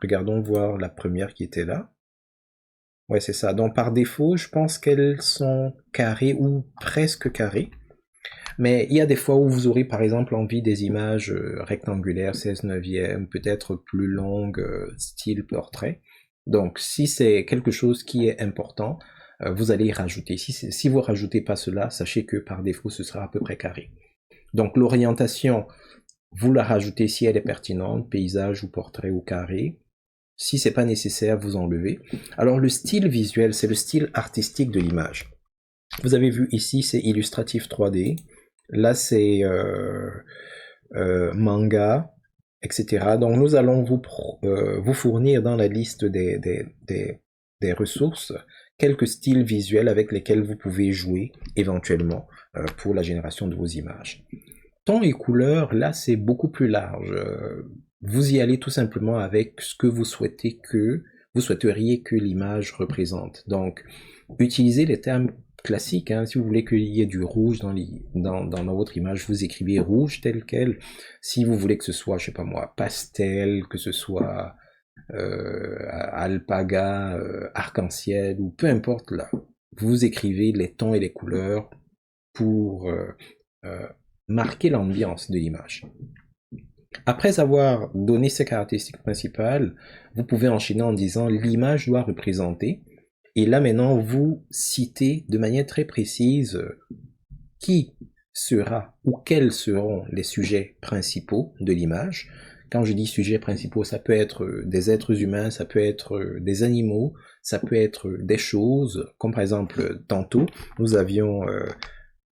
Regardons voir la première qui était là. Ouais c'est ça, donc par défaut je pense qu'elles sont carrées ou presque carrées. Mais il y a des fois où vous aurez par exemple envie des images rectangulaires, 16/9, peut-être plus longues, style portrait. Donc si c'est quelque chose qui est important, vous allez y rajouter. Si vous rajoutez pas cela, sachez que par défaut ce sera à peu près carré. Donc l'orientation, vous la rajoutez si elle est pertinente, paysage ou portrait ou carré. Si c'est pas nécessaire, vous enlevez. Alors le style visuel, c'est le style artistique de l'image. Vous avez vu ici, c'est illustratif 3D. Là, c'est manga, etc. Donc, nous allons vous fournir dans la liste des ressources quelques styles visuels avec lesquels vous pouvez jouer éventuellement pour la génération de vos images. Ton et couleurs, là, c'est beaucoup plus large. Vous y allez tout simplement avec ce que vous souhaiteriez que l'image représente. Donc, utilisez les termes classique, hein. Si vous voulez qu'il y ait du rouge dans votre image, vous écrivez rouge tel quel. Si vous voulez que ce soit, je sais pas moi, pastel, que ce soit alpaga, arc-en-ciel, ou peu importe là, vous écrivez les tons et les couleurs pour marquer l'ambiance de l'image. Après avoir donné ces caractéristiques principales, vous pouvez enchaîner en disant l'image doit représenter. Et là maintenant, vous citez de manière très précise qui sera ou quels seront les sujets principaux de l'image. Quand je dis sujets principaux, ça peut être des êtres humains, ça peut être des animaux, ça peut être des choses, comme par exemple tantôt, nous avions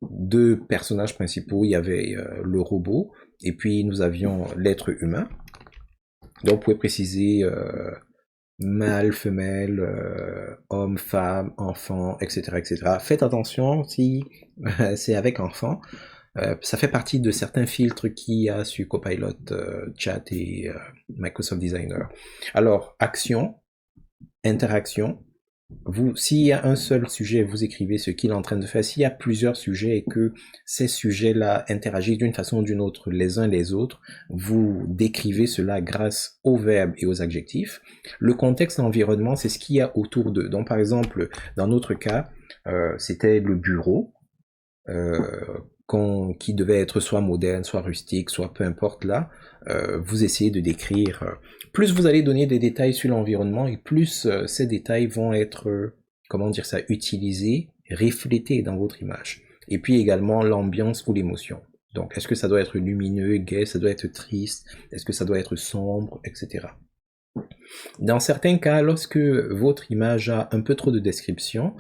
deux personnages principaux, il y avait le robot, et puis nous avions l'être humain. Donc vous pouvez préciser mâle, femelle, homme, femme, enfant, etc., etc. Faites attention si c'est avec enfant. Ça fait partie de certains filtres qu'il y a sur Copilot Chat et Microsoft Designer. Alors, action, interaction. S'il y a un seul sujet, vous écrivez ce qu'il est en train de faire. S'il y a plusieurs sujets et que ces sujets-là interagissent d'une façon ou d'une autre les uns les autres, vous décrivez cela grâce aux verbes et aux adjectifs. Le contexte environnement, c'est ce qu'il y a autour d'eux. Donc par exemple, dans notre cas, c'était le bureau qui devait être soit moderne, soit rustique, soit peu importe là. Vous essayez de décrire. Plus vous allez donner des détails sur l'environnement et plus ces détails vont être, comment dire ça, utilisés, reflétés dans votre image. Et puis également l'ambiance ou l'émotion. Donc, est-ce que ça doit être lumineux, gai, ça doit être triste, est-ce que ça doit être sombre, etc. Dans certains cas, lorsque votre image a un peu trop de description,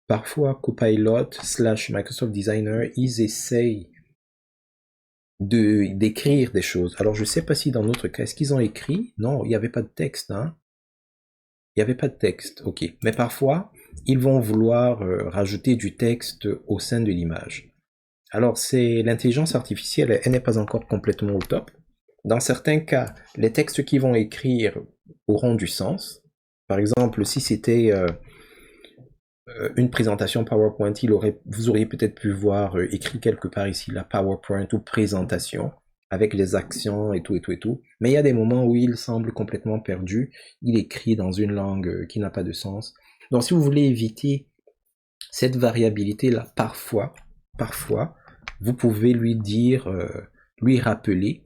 parfois Copilot / Microsoft Designer, ils essayent d'écrire des choses. Alors, je ne sais pas si dans notre cas, est-ce qu'ils ont écrit? Non, il n'y avait pas de texte, hein. Il n'y avait pas de texte, ok. Mais parfois, ils vont vouloir rajouter du texte au sein de l'image. Alors, c'est l'intelligence artificielle, elle n'est pas encore complètement au top. Dans certains cas, les textes qu'ils vont écrire auront du sens. Par exemple, si c'était une présentation PowerPoint, vous auriez peut-être pu voir écrit quelque part ici la PowerPoint ou présentation avec les accents et tout et tout et tout. Mais il y a des moments où il semble complètement perdu. Il écrit dans une langue qui n'a pas de sens. Donc, si vous voulez éviter cette variabilité-là, parfois, vous pouvez lui dire, lui rappeler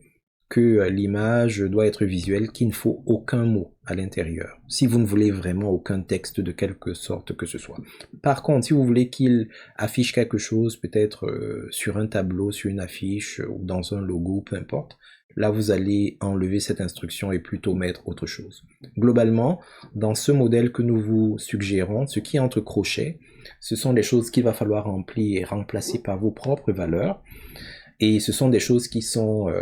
que l'image doit être visuelle, qu'il ne faut aucun mot à l'intérieur, si vous ne voulez vraiment aucun texte de quelque sorte que ce soit. Par contre, si vous voulez qu'il affiche quelque chose, peut-être sur un tableau, sur une affiche, ou dans un logo, peu importe, là vous allez enlever cette instruction et plutôt mettre autre chose. Globalement, dans ce modèle que nous vous suggérons, ce qui est entre crochets, ce sont des choses qu'il va falloir remplir et remplacer par vos propres valeurs, et ce sont des choses qui sont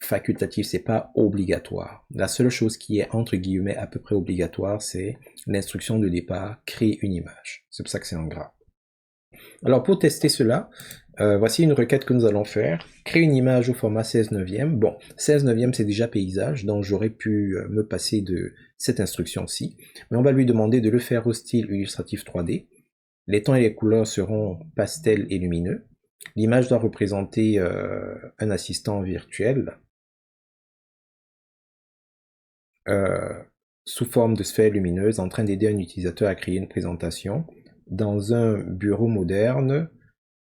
facultatif, c'est pas obligatoire. La seule chose qui est entre guillemets à peu près obligatoire, c'est l'instruction de départ, créer une image. C'est pour ça que c'est en gras. Alors pour tester cela, voici une requête que nous allons faire. Créer une image au format 16/9. Bon, 16/9 c'est déjà paysage, donc j'aurais pu me passer de cette instruction-ci. Mais on va lui demander de le faire au style illustratif 3D. Les tons et les couleurs seront pastel et lumineux. L'image doit représenter un assistant virtuel sous forme de sphère lumineuse en train d'aider un utilisateur à créer une présentation dans un bureau moderne,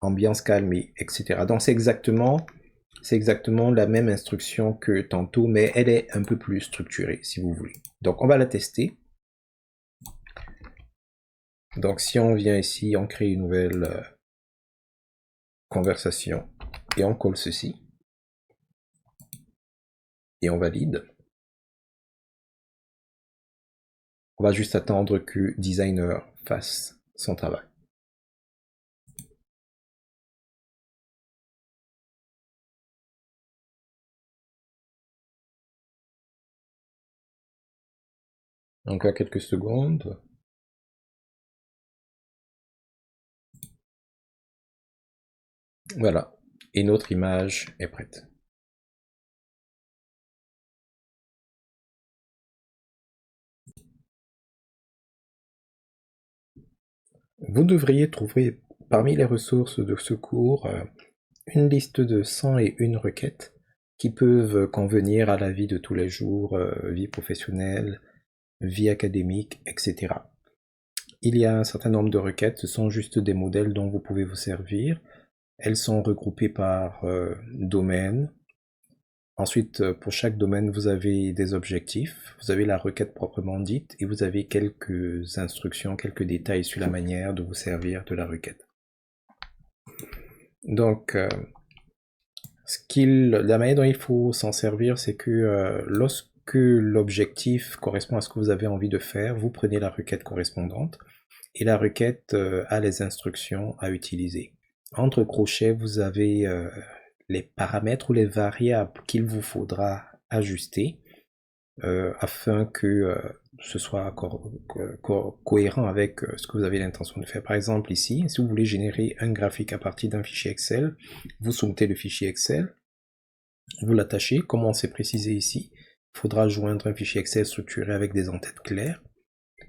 ambiance calme, etc. Donc c'est exactement la même instruction que tantôt, mais elle est un peu plus structurée, si vous voulez. Donc on va la tester. Donc si on vient ici, on crée une nouvelle conversation et on colle ceci et on valide. On va juste attendre que Designer fasse son travail. Encore quelques secondes. Voilà, et notre image est prête. Vous devriez trouver parmi les ressources de ce cours une liste de 101 requêtes qui peuvent convenir à la vie de tous les jours, vie professionnelle, vie académique, etc. Il y a un certain nombre de requêtes, ce sont juste des modèles dont vous pouvez vous servir. Elles sont regroupées par domaine. Ensuite, pour chaque domaine, vous avez des objectifs, vous avez la requête proprement dite, et vous avez quelques instructions, quelques détails sur la manière de vous servir de la requête. Donc, la manière dont il faut s'en servir, c'est que lorsque l'objectif correspond à ce que vous avez envie de faire, vous prenez la requête correspondante, et la requête a les instructions à utiliser. Entre crochets, vous avez les paramètres ou les variables qu'il vous faudra ajuster afin que ce soit cohérent avec ce que vous avez l'intention de faire. Par exemple ici, si vous voulez générer un graphique à partir d'un fichier Excel, vous soumettez le fichier Excel, vous l'attachez, comme on s'est précisé ici, il faudra joindre un fichier Excel structuré avec des en-têtes claires,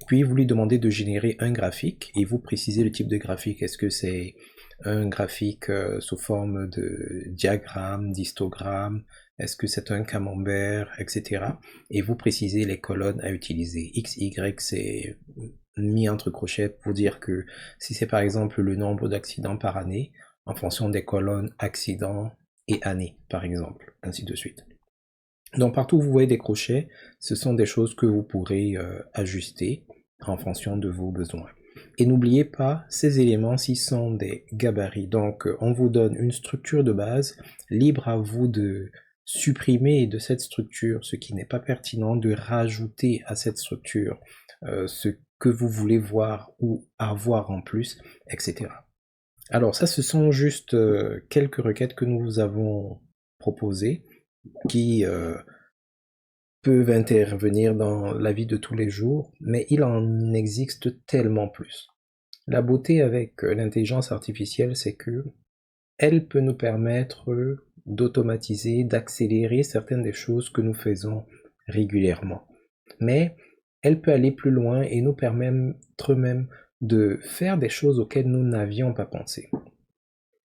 puis vous lui demandez de générer un graphique et vous précisez le type de graphique. Est-ce que c'est un graphique sous forme de diagramme, d'histogramme, est-ce que c'est un camembert, etc. Et vous précisez les colonnes à utiliser. X, Y, c'est mis entre crochets pour dire que si c'est par exemple le nombre d'accidents par année, en fonction des colonnes accidents et années, par exemple, ainsi de suite. Donc partout où vous voyez des crochets, ce sont des choses que vous pourrez ajuster en fonction de vos besoins. Et n'oubliez pas, ces éléments-ci sont des gabarits. Donc, on vous donne une structure de base, libre à vous de supprimer de cette structure ce qui n'est pas pertinent, de rajouter à cette structure ce que vous voulez voir ou avoir en plus, etc. Alors ça, ce sont juste quelques requêtes que nous vous avons proposées qui peuvent intervenir dans la vie de tous les jours, mais il en existe tellement plus. La beauté avec l'intelligence artificielle, c'est que elle peut nous permettre d'automatiser, d'accélérer certaines des choses que nous faisons régulièrement. Mais elle peut aller plus loin et nous permettre même de faire des choses auxquelles nous n'avions pas pensé.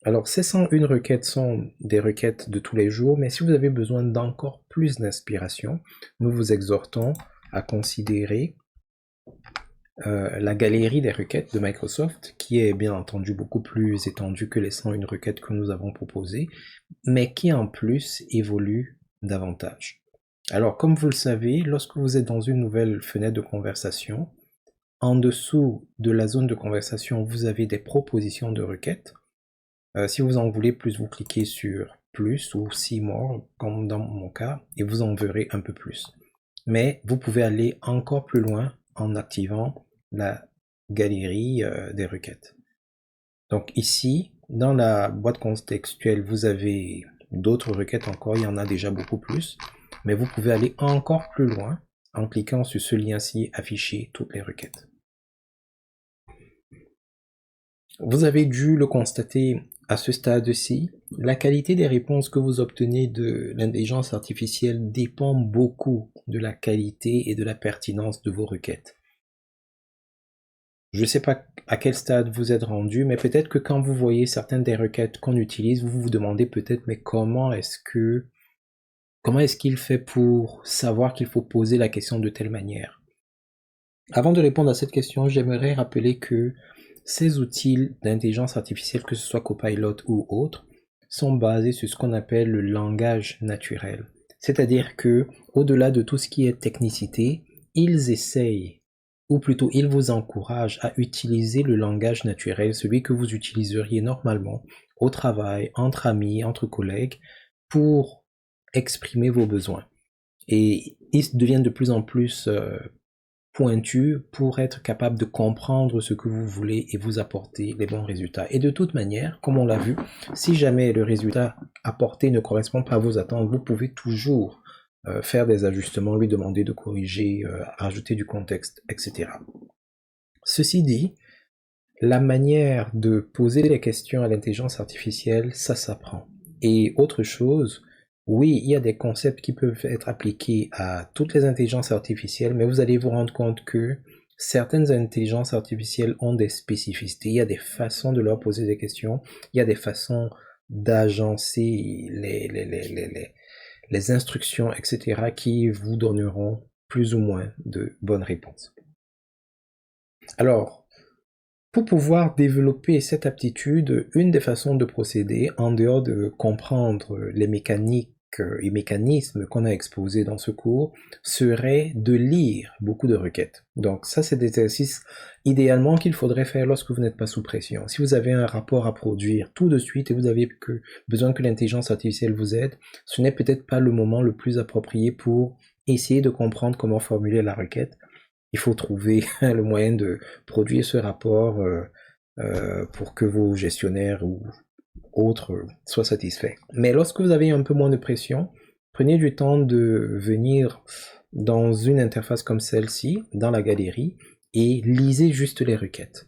Alors, ces 101 requêtes sont des requêtes de tous les jours, mais si vous avez besoin d'encore plus d'inspiration, nous vous exhortons à considérer la galerie des requêtes de Microsoft, qui est bien entendu beaucoup plus étendue que les 101 requêtes que nous avons proposées, mais qui en plus évolue davantage. Alors, comme vous le savez, lorsque vous êtes dans une nouvelle fenêtre de conversation, en dessous de la zone de conversation, vous avez des propositions de requêtes. Si vous en voulez plus, vous cliquez sur plus ou see more, comme dans mon cas, et vous en verrez un peu plus. Mais vous pouvez aller encore plus loin en activant la galerie des requêtes. Donc ici, dans la boîte contextuelle, vous avez d'autres requêtes encore, il y en a déjà beaucoup plus, mais vous pouvez aller encore plus loin en cliquant sur ce lien-ci, afficher toutes les requêtes. Vous avez dû le constater à ce stade-ci, la qualité des réponses que vous obtenez de l'intelligence artificielle dépend beaucoup de la qualité et de la pertinence de vos requêtes. Je ne sais pas à quel stade vous êtes rendu, mais peut-être que quand vous voyez certaines des requêtes qu'on utilise, vous vous demandez peut-être, mais comment est-ce qu'il fait pour savoir qu'il faut poser la question de telle manière? Avant de répondre à cette question, j'aimerais rappeler que ces outils d'intelligence artificielle, que ce soit Copilot ou autres, sont basés sur ce qu'on appelle le langage naturel. C'est-à-dire que, au-delà de tout ce qui est technicité, ils essayent, ou plutôt ils vous encouragent à utiliser le langage naturel, celui que vous utiliseriez normalement au travail, entre amis, entre collègues, pour exprimer vos besoins. Et ils deviennent de plus en plus pointu pour être capable de comprendre ce que vous voulez et vous apporter les bons résultats. Et de toute manière, comme on l'a vu, si jamais le résultat apporté ne correspond pas à vos attentes, vous pouvez toujours faire des ajustements, lui demander de corriger, rajouter du contexte, etc. Ceci dit, la manière de poser les questions à l'intelligence artificielle, ça s'apprend. Et autre chose, oui, il y a des concepts qui peuvent être appliqués à toutes les intelligences artificielles, mais vous allez vous rendre compte que certaines intelligences artificielles ont des spécificités. Il y a des façons de leur poser des questions, il y a des façons d'agencer les instructions, etc., qui vous donneront plus ou moins de bonnes réponses. Alors, pour pouvoir développer cette aptitude, une des façons de procéder, en dehors de comprendre les mécaniques et mécanismes qu'on a exposés dans ce cours, serait de lire beaucoup de requêtes. Donc ça, c'est des exercices idéalement qu'il faudrait faire lorsque vous n'êtes pas sous pression. Si vous avez un rapport à produire tout de suite et vous avez besoin que l'intelligence artificielle vous aide, ce n'est peut-être pas le moment le plus approprié pour essayer de comprendre comment formuler la requête. Il faut trouver le moyen de produire ce rapport pour que vos gestionnaires ou autres soient satisfaits. Mais lorsque vous avez un peu moins de pression, prenez du temps de venir dans une interface comme celle-ci, dans la galerie, et lisez juste les requêtes.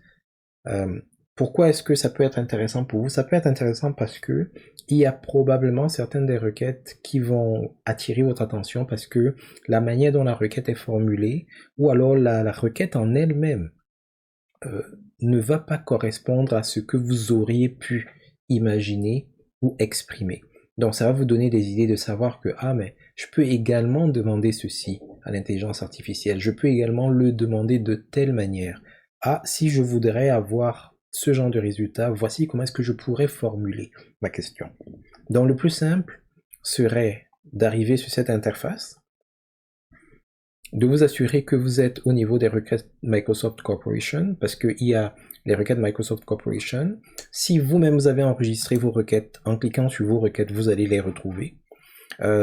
Pourquoi est-ce que ça peut être intéressant pour vous? Ça peut être intéressant parce que il y a probablement certaines des requêtes qui vont attirer votre attention parce que la manière dont la requête est formulée, ou alors la requête en elle-même, ne va pas correspondre à ce que vous auriez pu imaginer ou exprimer. Donc ça va vous donner des idées de savoir que, mais je peux également demander ceci à l'intelligence artificielle, je peux également le demander de telle manière. Si je voudrais avoir ce genre de résultat, voici comment est-ce que je pourrais formuler ma question. Donc le plus simple serait d'arriver sur cette interface, de vous assurer que vous êtes au niveau des requêtes Microsoft Corporation, parce qu'il y a les requêtes Microsoft Corporation. Si vous-même vous avez enregistré vos requêtes, en cliquant sur vos requêtes, vous allez les retrouver.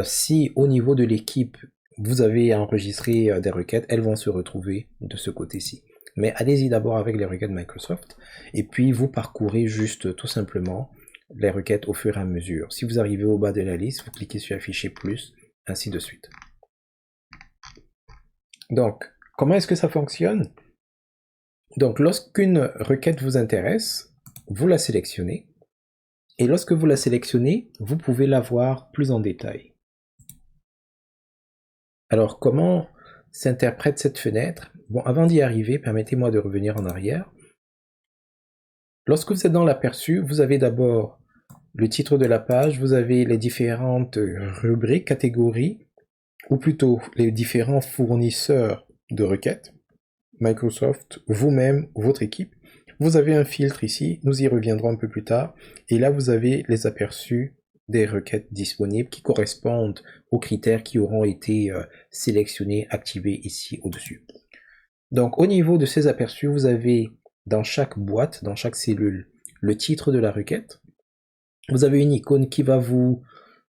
Si au niveau de l'équipe, vous avez enregistré des requêtes, elles vont se retrouver de ce côté-ci. Mais allez-y d'abord avec les requêtes Microsoft, et puis vous parcourez juste tout simplement les requêtes au fur et à mesure. Si vous arrivez au bas de la liste, vous cliquez sur afficher plus, ainsi de suite. Donc, comment est-ce que ça fonctionne? Donc, lorsqu'une requête vous intéresse, vous la sélectionnez, et lorsque vous la sélectionnez, vous pouvez la voir plus en détail. Alors, comment s'interprète cette fenêtre? Bon, avant d'y arriver, permettez-moi de revenir en arrière. Lorsque vous êtes dans l'aperçu, vous avez d'abord le titre de la page, vous avez les différentes rubriques, catégories, ou plutôt les différents fournisseurs de requêtes, Microsoft, vous-même, votre équipe. Vous avez un filtre ici, nous y reviendrons un peu plus tard, et là vous avez les aperçus des requêtes disponibles qui correspondent aux critères qui auront été sélectionnés, activés ici au-dessus. Donc au niveau de ces aperçus, vous avez dans chaque boîte, dans chaque cellule, le titre de la requête. Vous avez une icône qui va vous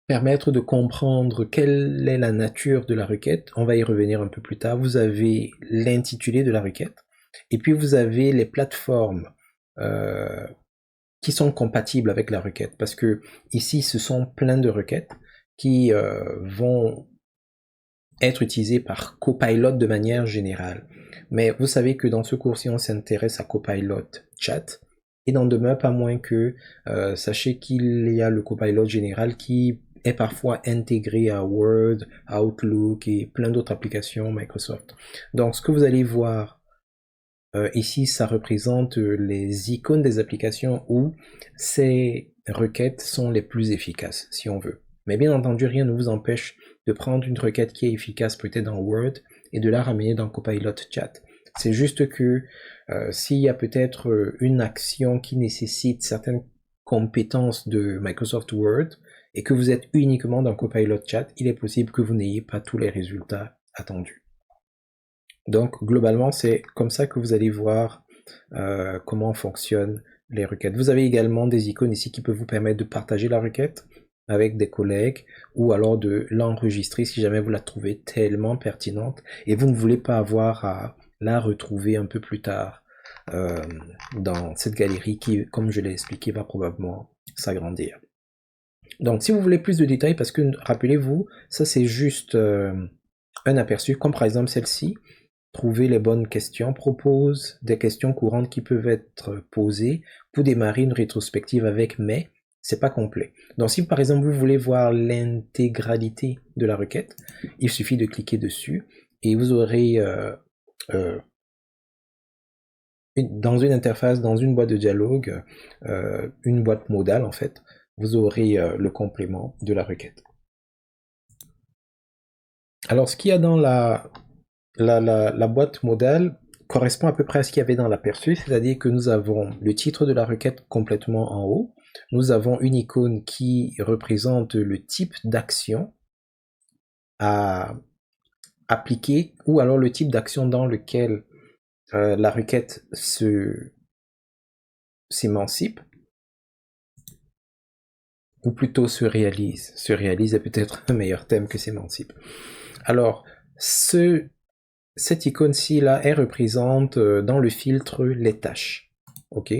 permettre de comprendre quelle est la nature de la requête. On va y revenir un peu plus tard. Vous avez l'intitulé de la requête. Et puis vous avez les plateformes qui sont compatibles avec la requête. Parce que ici, ce sont plein de requêtes qui vont être utilisées par Copilot de manière générale. Mais vous savez que dans ce cours-ci, on s'intéresse à Copilot Chat. Il n'en demeure pas moins que sachez qu'il y a le Copilot général qui est parfois intégré à Word, Outlook et plein d'autres applications Microsoft. Donc ce que vous allez voir ici, ça représente les icônes des applications où ces requêtes sont les plus efficaces, si on veut. Mais bien entendu, rien ne vous empêche de prendre une requête qui est efficace peut-être dans Word et de la ramener dans Copilot Chat. C'est juste que s'il y a peut-être une action qui nécessite certaines compétences de Microsoft Word et que vous êtes uniquement dans Copilot Chat, il est possible que vous n'ayez pas tous les résultats attendus. Donc globalement, c'est comme ça que vous allez voir comment fonctionnent les requêtes. Vous avez également des icônes ici qui peuvent vous permettre de partager la requête avec des collègues ou alors de l'enregistrer si jamais vous la trouvez tellement pertinente et vous ne voulez pas avoir à la retrouver un peu plus tard dans cette galerie qui, comme je l'ai expliqué, va probablement s'agrandir. Donc si vous voulez plus de détails, parce que rappelez-vous, ça c'est juste un aperçu, comme par exemple celle-ci, trouver les bonnes questions, propose des questions courantes qui peuvent être posées pour démarrer une rétrospective avec mais c'est pas complet. Donc si par exemple vous voulez voir l'intégralité de la requête, il suffit de cliquer dessus et vous aurez dans une interface, dans une boîte de dialogue, une boîte modale en fait, vous aurez le complément de la requête. Alors ce qu'il y a dans la boîte modale correspond à peu près à ce qu'il y avait dans l'aperçu, c'est-à-dire que nous avons le titre de la requête complètement en haut, nous avons une icône qui représente le type d'action à appliquer ou alors le type d'action dans lequel la requête s'émancipe, ou plutôt se réalise. Se réalise est peut-être un meilleur thème que s'émancipe. Alors, cette icône-ci, là, elle représente dans le filtre les tâches. Ok.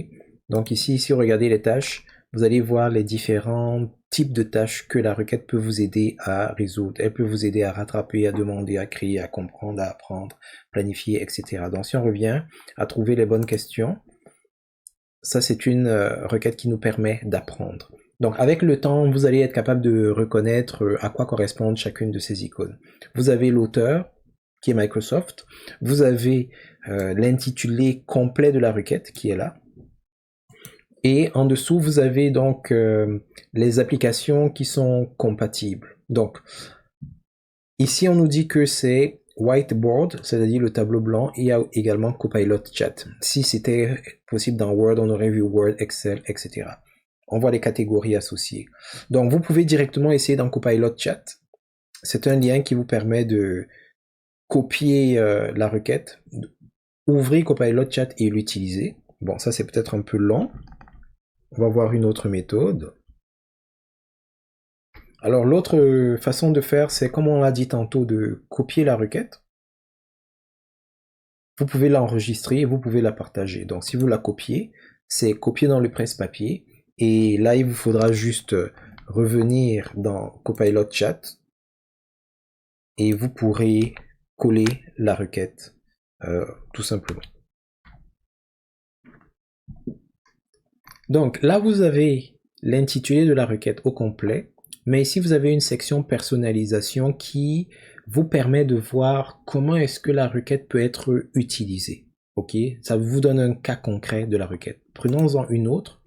Donc ici, si vous regardez les tâches, vous allez voir les différents types de tâches que la requête peut vous aider à résoudre. Elle peut vous aider à rattraper, à demander, à créer, à comprendre, à apprendre, planifier, etc. Donc si on revient à trouver les bonnes questions, ça c'est une requête qui nous permet d'apprendre. Donc avec le temps, vous allez être capable de reconnaître à quoi correspondent chacune de ces icônes. Vous avez l'auteur, qui est Microsoft. Vous avez l'intitulé complet de la requête qui est là. Et en dessous, vous avez donc les applications qui sont compatibles. Donc, ici, on nous dit que c'est Whiteboard, c'est-à-dire le tableau blanc, et il y a également Copilot Chat. Si c'était possible dans Word, on aurait vu Word, Excel, etc. On voit les catégories associées. Donc, vous pouvez directement essayer dans Copilot Chat. C'est un lien qui vous permet de copier la requête, ouvrez Copilot Chat et l'utiliser. Bon, ça c'est peut-être un peu long. On va voir une autre méthode. Alors l'autre façon de faire, c'est comme on l'a dit tantôt, de copier la requête. Vous pouvez l'enregistrer et vous pouvez la partager. Donc si vous la copiez, c'est copier dans le presse-papier. Et là, il vous faudra juste revenir dans Copilot Chat et vous pourrez coller la requête tout simplement. Donc là, vous avez l'intitulé de la requête au complet, mais ici, vous avez une section personnalisation qui vous permet de voir comment est-ce que la requête peut être utilisée. Ok, ça vous donne un cas concret de la requête. Prenons-en une autre.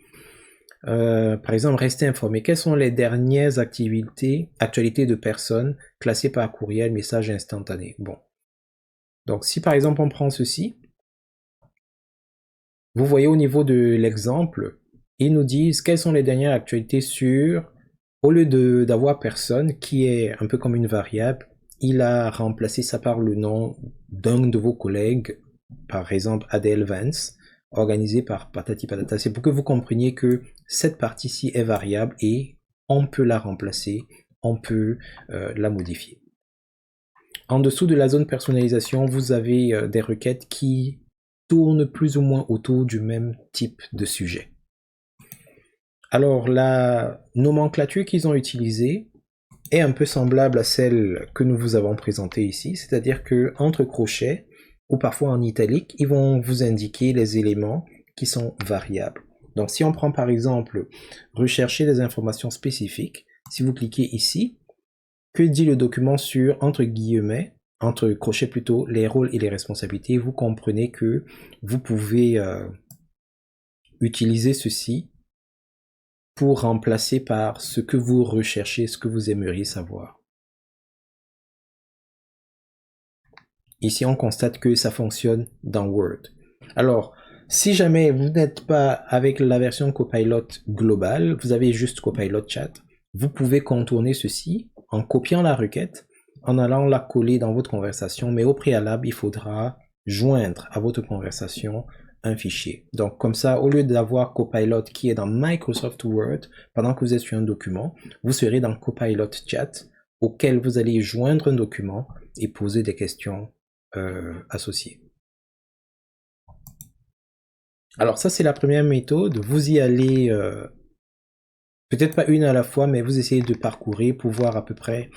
Par exemple, restez informé. Quelles sont les dernières actualités de personnes classées par courriel, message instantané? Bon. Donc, si par exemple on prend ceci, vous voyez au niveau de l'exemple, ils nous disent quelles sont les dernières actualités sur, au lieu d'avoir personne, qui est un peu comme une variable, il a remplacé ça par le nom d'un de vos collègues, par exemple Adele Vance, organisé par Patati Patata. C'est pour que vous compreniez que cette partie-ci est variable et on peut la remplacer, on peut la modifier. En dessous de la zone personnalisation, vous avez des requêtes qui tournent plus ou moins autour du même type de sujet. Alors la nomenclature qu'ils ont utilisée est un peu semblable à celle que nous vous avons présentée ici, c'est-à-dire que entre crochets ou parfois en italique, ils vont vous indiquer les éléments qui sont variables. Donc si on prend par exemple rechercher des informations spécifiques, si vous cliquez ici, que dit le document sur entre guillemets, entre crochets plutôt, les rôles et les responsabilités, vous comprenez que vous pouvez utiliser ceci pour remplacer par ce que vous recherchez, ce que vous aimeriez savoir. Ici, on constate que ça fonctionne dans Word. Alors, si jamais vous n'êtes pas avec la version Copilot globale, vous avez juste Copilot Chat, vous pouvez contourner ceci en copiant la requête, en allant la coller dans votre conversation, mais au préalable, il faudra joindre à votre conversation un fichier. Donc comme ça, au lieu d'avoir Copilot qui est dans Microsoft Word, pendant que vous êtes sur un document, vous serez dans Copilot Chat, auquel vous allez joindre un document et poser des questions associées. Alors ça, c'est la première méthode. Vous y allez, peut-être pas une à la fois, mais vous essayez de parcourir pour voir à peu près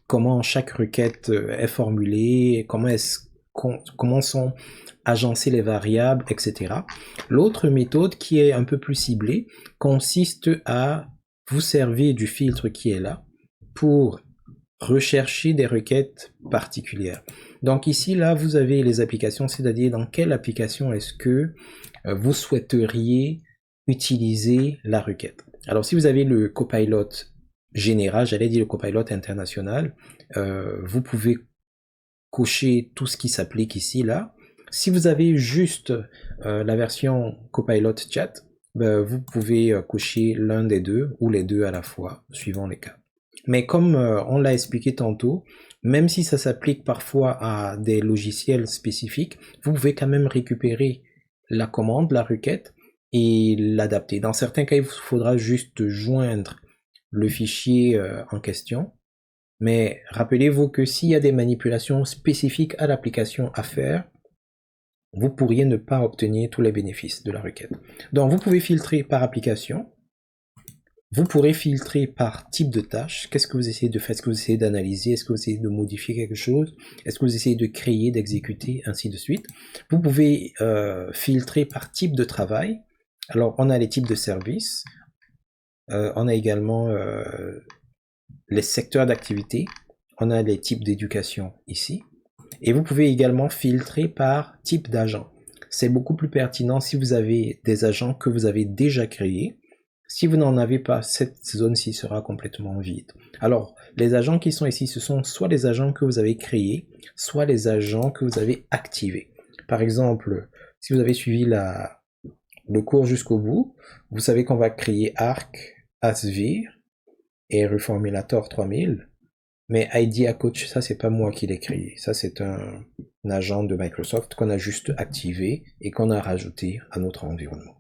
comment chaque requête est formulée, comment sont agencées les variables, etc. L'autre méthode qui est un peu plus ciblée consiste à vous servir du filtre qui est là pour rechercher des requêtes particulières. Donc ici, là, vous avez les applications, c'est-à-dire dans quelle application est-ce que vous souhaiteriez utiliser la requête. Alors si vous avez le Copilot général, j'allais dire le Copilot international, vous pouvez cocher tout ce qui s'applique ici, là. Si vous avez juste la version Copilot Chat, vous pouvez cocher l'un des deux ou les deux à la fois, suivant les cas. Mais comme on l'a expliqué tantôt, même si ça s'applique parfois à des logiciels spécifiques, vous pouvez quand même récupérer la commande, la requête, et l'adapter. Dans certains cas, il vous faudra juste joindre le fichier en question. Mais rappelez-vous que s'il y a des manipulations spécifiques à l'application à faire, vous pourriez ne pas obtenir tous les bénéfices de la requête. Donc vous pouvez filtrer par application. Vous pourrez filtrer par type de tâche. Qu'est-ce que vous essayez de faire? Est-ce que vous essayez d'analyser? Est-ce que vous essayez de modifier quelque chose? Est-ce que vous essayez de créer, d'exécuter, ainsi de suite? Vous pouvez filtrer par type de travail. Alors, on a les types de services. On a également les secteurs d'activité. On a les types d'éducation ici. Et vous pouvez également filtrer par type d'agent. C'est beaucoup plus pertinent si vous avez des agents que vous avez déjà créés. Si vous n'en avez pas, cette zone-ci sera complètement vide. Alors, les agents qui sont ici, ce sont soit les agents que vous avez créés, soit les agents que vous avez activés. Par exemple, si vous avez suivi le cours jusqu'au bout, vous savez qu'on va créer Arc, Asvir et Reformulator 3000. Mais Idea Coach, ça c'est pas moi qui l'ai créé. Ça c'est un agent de Microsoft qu'on a juste activé et qu'on a rajouté à notre environnement.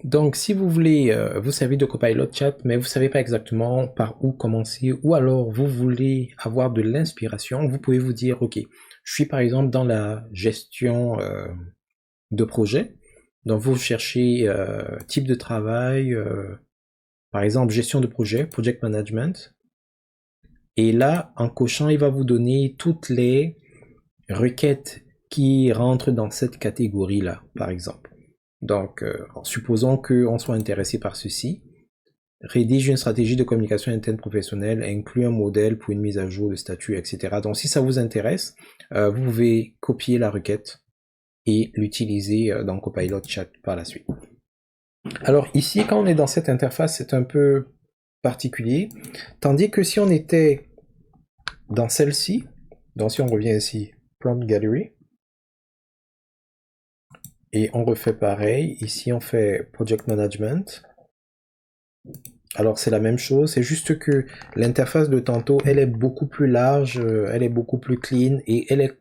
Donc, si vous voulez vous servir de Copilot Chat, mais vous savez pas exactement par où commencer, ou alors vous voulez avoir de l'inspiration, vous pouvez vous dire, ok, je suis par exemple dans la gestion de projet, donc vous cherchez type de travail, par exemple gestion de projet, project management, et là, en cochant, il va vous donner toutes les requêtes qui rentrent dans cette catégorie-là, par exemple. Donc, supposons qu'on soit intéressé par ceci. Rédige une stratégie de communication interne professionnelle, inclut un modèle pour une mise à jour de statut, etc. Donc, si ça vous intéresse, vous pouvez copier la requête et l'utiliser dans Copilot Chat par la suite. Alors ici, quand on est dans cette interface, c'est un peu particulier. Tandis que si on était dans celle-ci, donc si on revient ici, Prompt Gallery, et on refait pareil, ici on fait Project Management. Alors c'est la même chose, c'est juste que l'interface de tantôt, elle est beaucoup plus large, elle est beaucoup plus clean, et elle est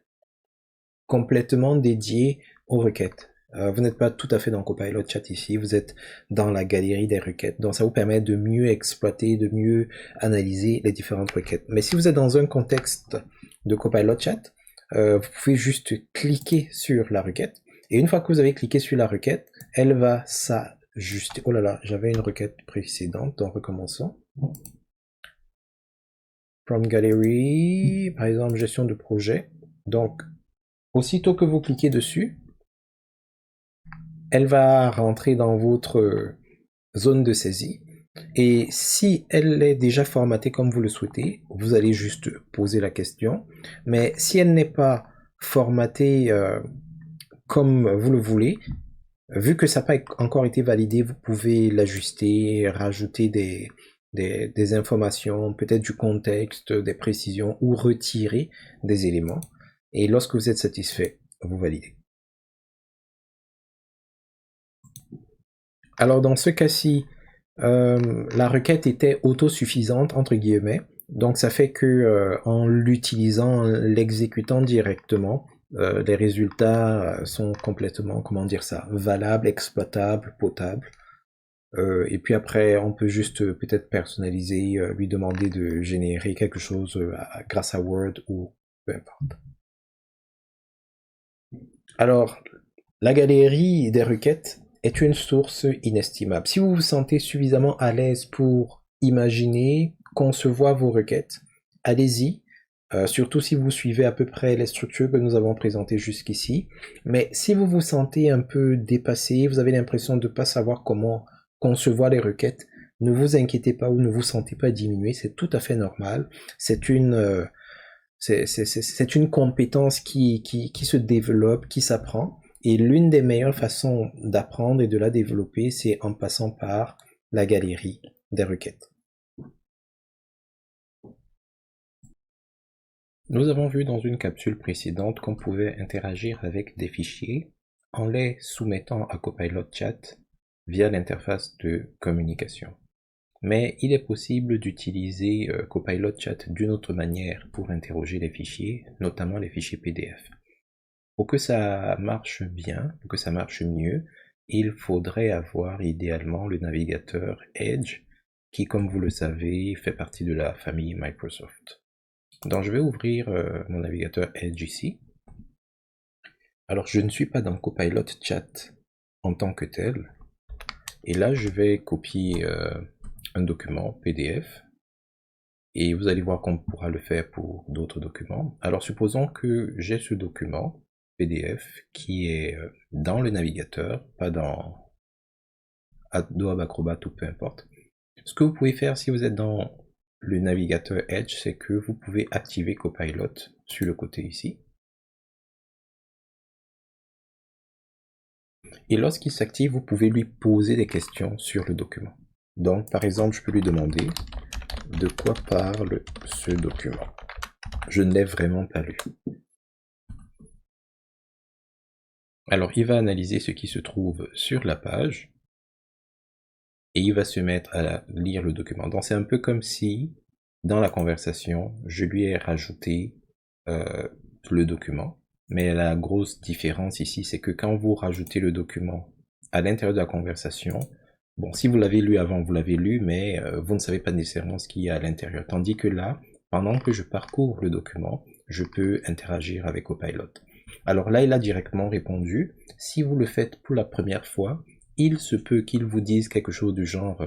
complètement dédiée aux requêtes. Vous n'êtes pas tout à fait dans Copilot Chat ici, vous êtes dans la galerie des requêtes. Donc ça vous permet de mieux exploiter, de mieux analyser les différentes requêtes. Mais si vous êtes dans un contexte de Copilot Chat, vous pouvez juste cliquer sur la requête. Et une fois que vous avez cliqué sur la requête, elle va s'ajuster. Oh là là, j'avais une requête précédente, donc recommençons. Prompt Gallery, par exemple, gestion de projet. Donc, aussitôt que vous cliquez dessus, elle va rentrer dans votre zone de saisie. Et si elle est déjà formatée comme vous le souhaitez, vous allez juste poser la question. Mais si elle n'est pas formatée comme vous le voulez, vu que ça n'a pas encore été validé, vous pouvez l'ajuster, rajouter des informations, peut-être du contexte, des précisions, ou retirer des éléments. Et lorsque vous êtes satisfait, vous validez. Alors dans ce cas-ci, la requête était autosuffisante entre guillemets, donc ça fait que en l'utilisant, en l'exécutant directement, les résultats sont complètement, comment dire ça, valables, exploitables, potables. Et puis après, on peut juste peut-être personnaliser, lui demander de générer quelque chose grâce à Word ou peu importe. Alors, la galerie des requêtes est une source inestimable. Si vous vous sentez suffisamment à l'aise pour imaginer, concevoir vos requêtes, allez-y, surtout si vous suivez à peu près les structures que nous avons présentées jusqu'ici. Mais si vous vous sentez un peu dépassé, vous avez l'impression de ne pas savoir comment concevoir les requêtes, ne vous inquiétez pas ou ne vous sentez pas diminué, c'est tout à fait normal. C'est une compétence qui se développe, qui s'apprend. Et l'une des meilleures façons d'apprendre et de la développer, c'est en passant par la galerie des requêtes. Nous avons vu dans une capsule précédente qu'on pouvait interagir avec des fichiers en les soumettant à Copilot Chat via l'interface de communication. Mais il est possible d'utiliser Copilot Chat d'une autre manière pour interroger les fichiers, notamment les fichiers PDF. Pour que ça marche bien, pour que ça marche mieux, il faudrait avoir idéalement le navigateur Edge, qui, comme vous le savez, fait partie de la famille Microsoft. Donc je vais ouvrir mon navigateur Edge ici. Alors je ne suis pas dans Copilot Chat en tant que tel. Et là je vais copier un document PDF. Et vous allez voir qu'on pourra le faire pour d'autres documents. Alors supposons que j'ai ce document PDF qui est dans le navigateur, pas dans Adobe Acrobat ou peu importe. Ce que vous pouvez faire si vous êtes dans le navigateur Edge, c'est que vous pouvez activer Copilot sur le côté ici. Et lorsqu'il s'active, vous pouvez lui poser des questions sur le document. Donc par exemple, je peux lui demander de quoi parle ce document. Je ne l'ai vraiment pas lu. Alors il va analyser ce qui se trouve sur la page et il va se mettre à lire le document. Donc c'est un peu comme si, dans la conversation, je lui ai rajouté le document. Mais la grosse différence ici, c'est que quand vous rajoutez le document à l'intérieur de la conversation, bon, si vous l'avez lu avant, vous l'avez lu, mais vous ne savez pas nécessairement ce qu'il y a à l'intérieur. Tandis que là, pendant que je parcours le document, je peux interagir avec Copilot. Alors là, il a directement répondu. Si vous le faites pour la première fois, il se peut qu'il vous dise quelque chose du genre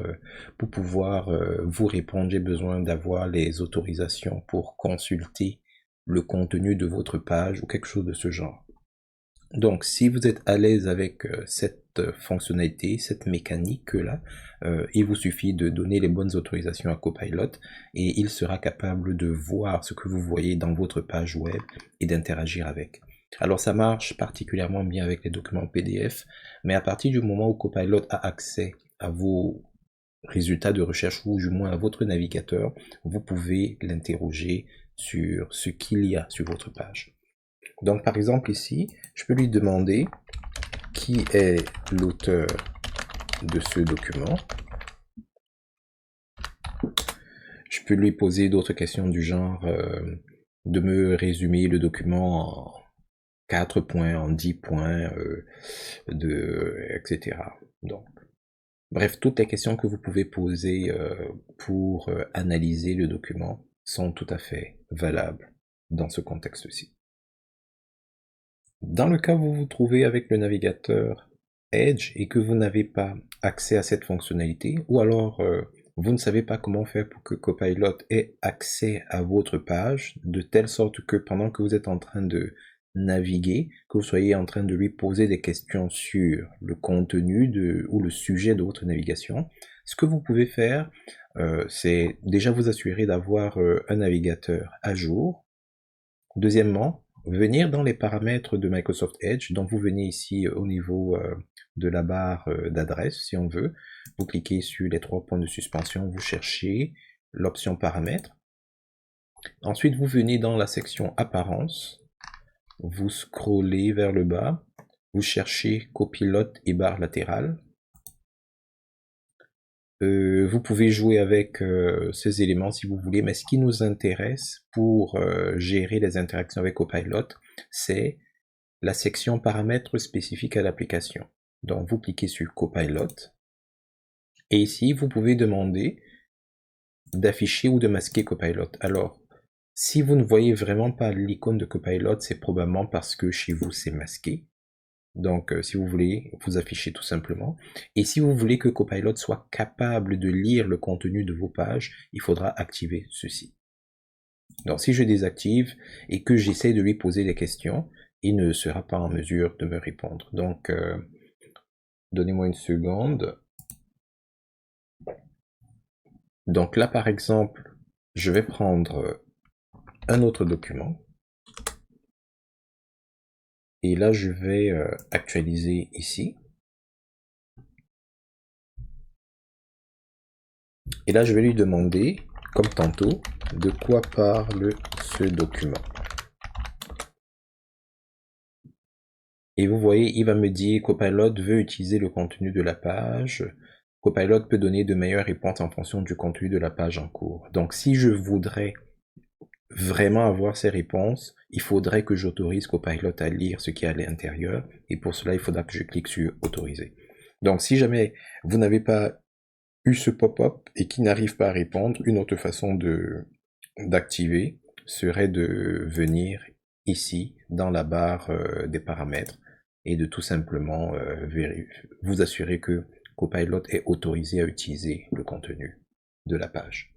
pour pouvoir vous répondre, j'ai besoin d'avoir les autorisations pour consulter le contenu de votre page ou quelque chose de ce genre. Donc, si vous êtes à l'aise avec cette fonctionnalité, cette mécanique-là, il vous suffit de donner les bonnes autorisations à Copilot et il sera capable de voir ce que vous voyez dans votre page web et d'interagir avec. Alors, ça marche particulièrement bien avec les documents PDF, mais à partir du moment où Copilot a accès à vos résultats de recherche ou du moins à votre navigateur, vous pouvez l'interroger sur ce qu'il y a sur votre page. Donc par exemple ici, je peux lui demander qui est l'auteur de ce document. Je peux lui poser d'autres questions du genre de me résumer le document en 4 points, en 10 points, etc. Donc, bref, toutes les questions que vous pouvez poser pour analyser le document sont tout à fait valables dans ce contexte-ci. Dans le cas où vous vous trouvez avec le navigateur Edge et que vous n'avez pas accès à cette fonctionnalité, ou alors vous ne savez pas comment faire pour que Copilot ait accès à votre page, de telle sorte que pendant que vous êtes en train de naviguer, que vous soyez en train de lui poser des questions sur le contenu ou le sujet de votre navigation, ce que vous pouvez faire, c'est déjà vous assurer d'avoir un navigateur à jour. Deuxièmement, venir dans les paramètres de Microsoft Edge, donc vous venez ici au niveau de la barre d'adresse, si on veut, vous cliquez sur les 3 points de suspension, vous cherchez l'option paramètres. Ensuite, vous venez dans la section apparence, vous scrollez vers le bas, vous cherchez copilote et barre latérale. Vous pouvez jouer avec ces éléments si vous voulez, mais ce qui nous intéresse pour gérer les interactions avec Copilot, c'est la section paramètres spécifiques à l'application. Donc vous cliquez sur Copilot, et ici vous pouvez demander d'afficher ou de masquer Copilot. Alors, si vous ne voyez vraiment pas l'icône de Copilot, c'est probablement parce que chez vous c'est masqué. Donc, si vous voulez, vous affichez tout simplement. Et si vous voulez que Copilot soit capable de lire le contenu de vos pages, il faudra activer ceci. Donc, si je désactive et que j'essaie de lui poser des questions, il ne sera pas en mesure de me répondre. Donc, donnez-moi une seconde. Donc là, par exemple, je vais prendre un autre document. Et là, je vais actualiser ici. Et là, je vais lui demander, comme tantôt, de quoi parle ce document. Et vous voyez, il va me dire Copilot veut utiliser le contenu de la page. Copilot peut donner de meilleures réponses en fonction du contenu de la page en cours. Donc, si je voudrais vraiment avoir ces réponses, il faudrait que j'autorise Copilot à lire ce qui est à l'intérieur. Et pour cela, il faudra que je clique sur autoriser. Donc, si jamais vous n'avez pas eu ce pop-up et qui n'arrive pas à répondre, une autre façon d'activer serait de venir ici dans la barre des paramètres et de tout simplement vous assurer que Copilot est autorisé à utiliser le contenu de la page.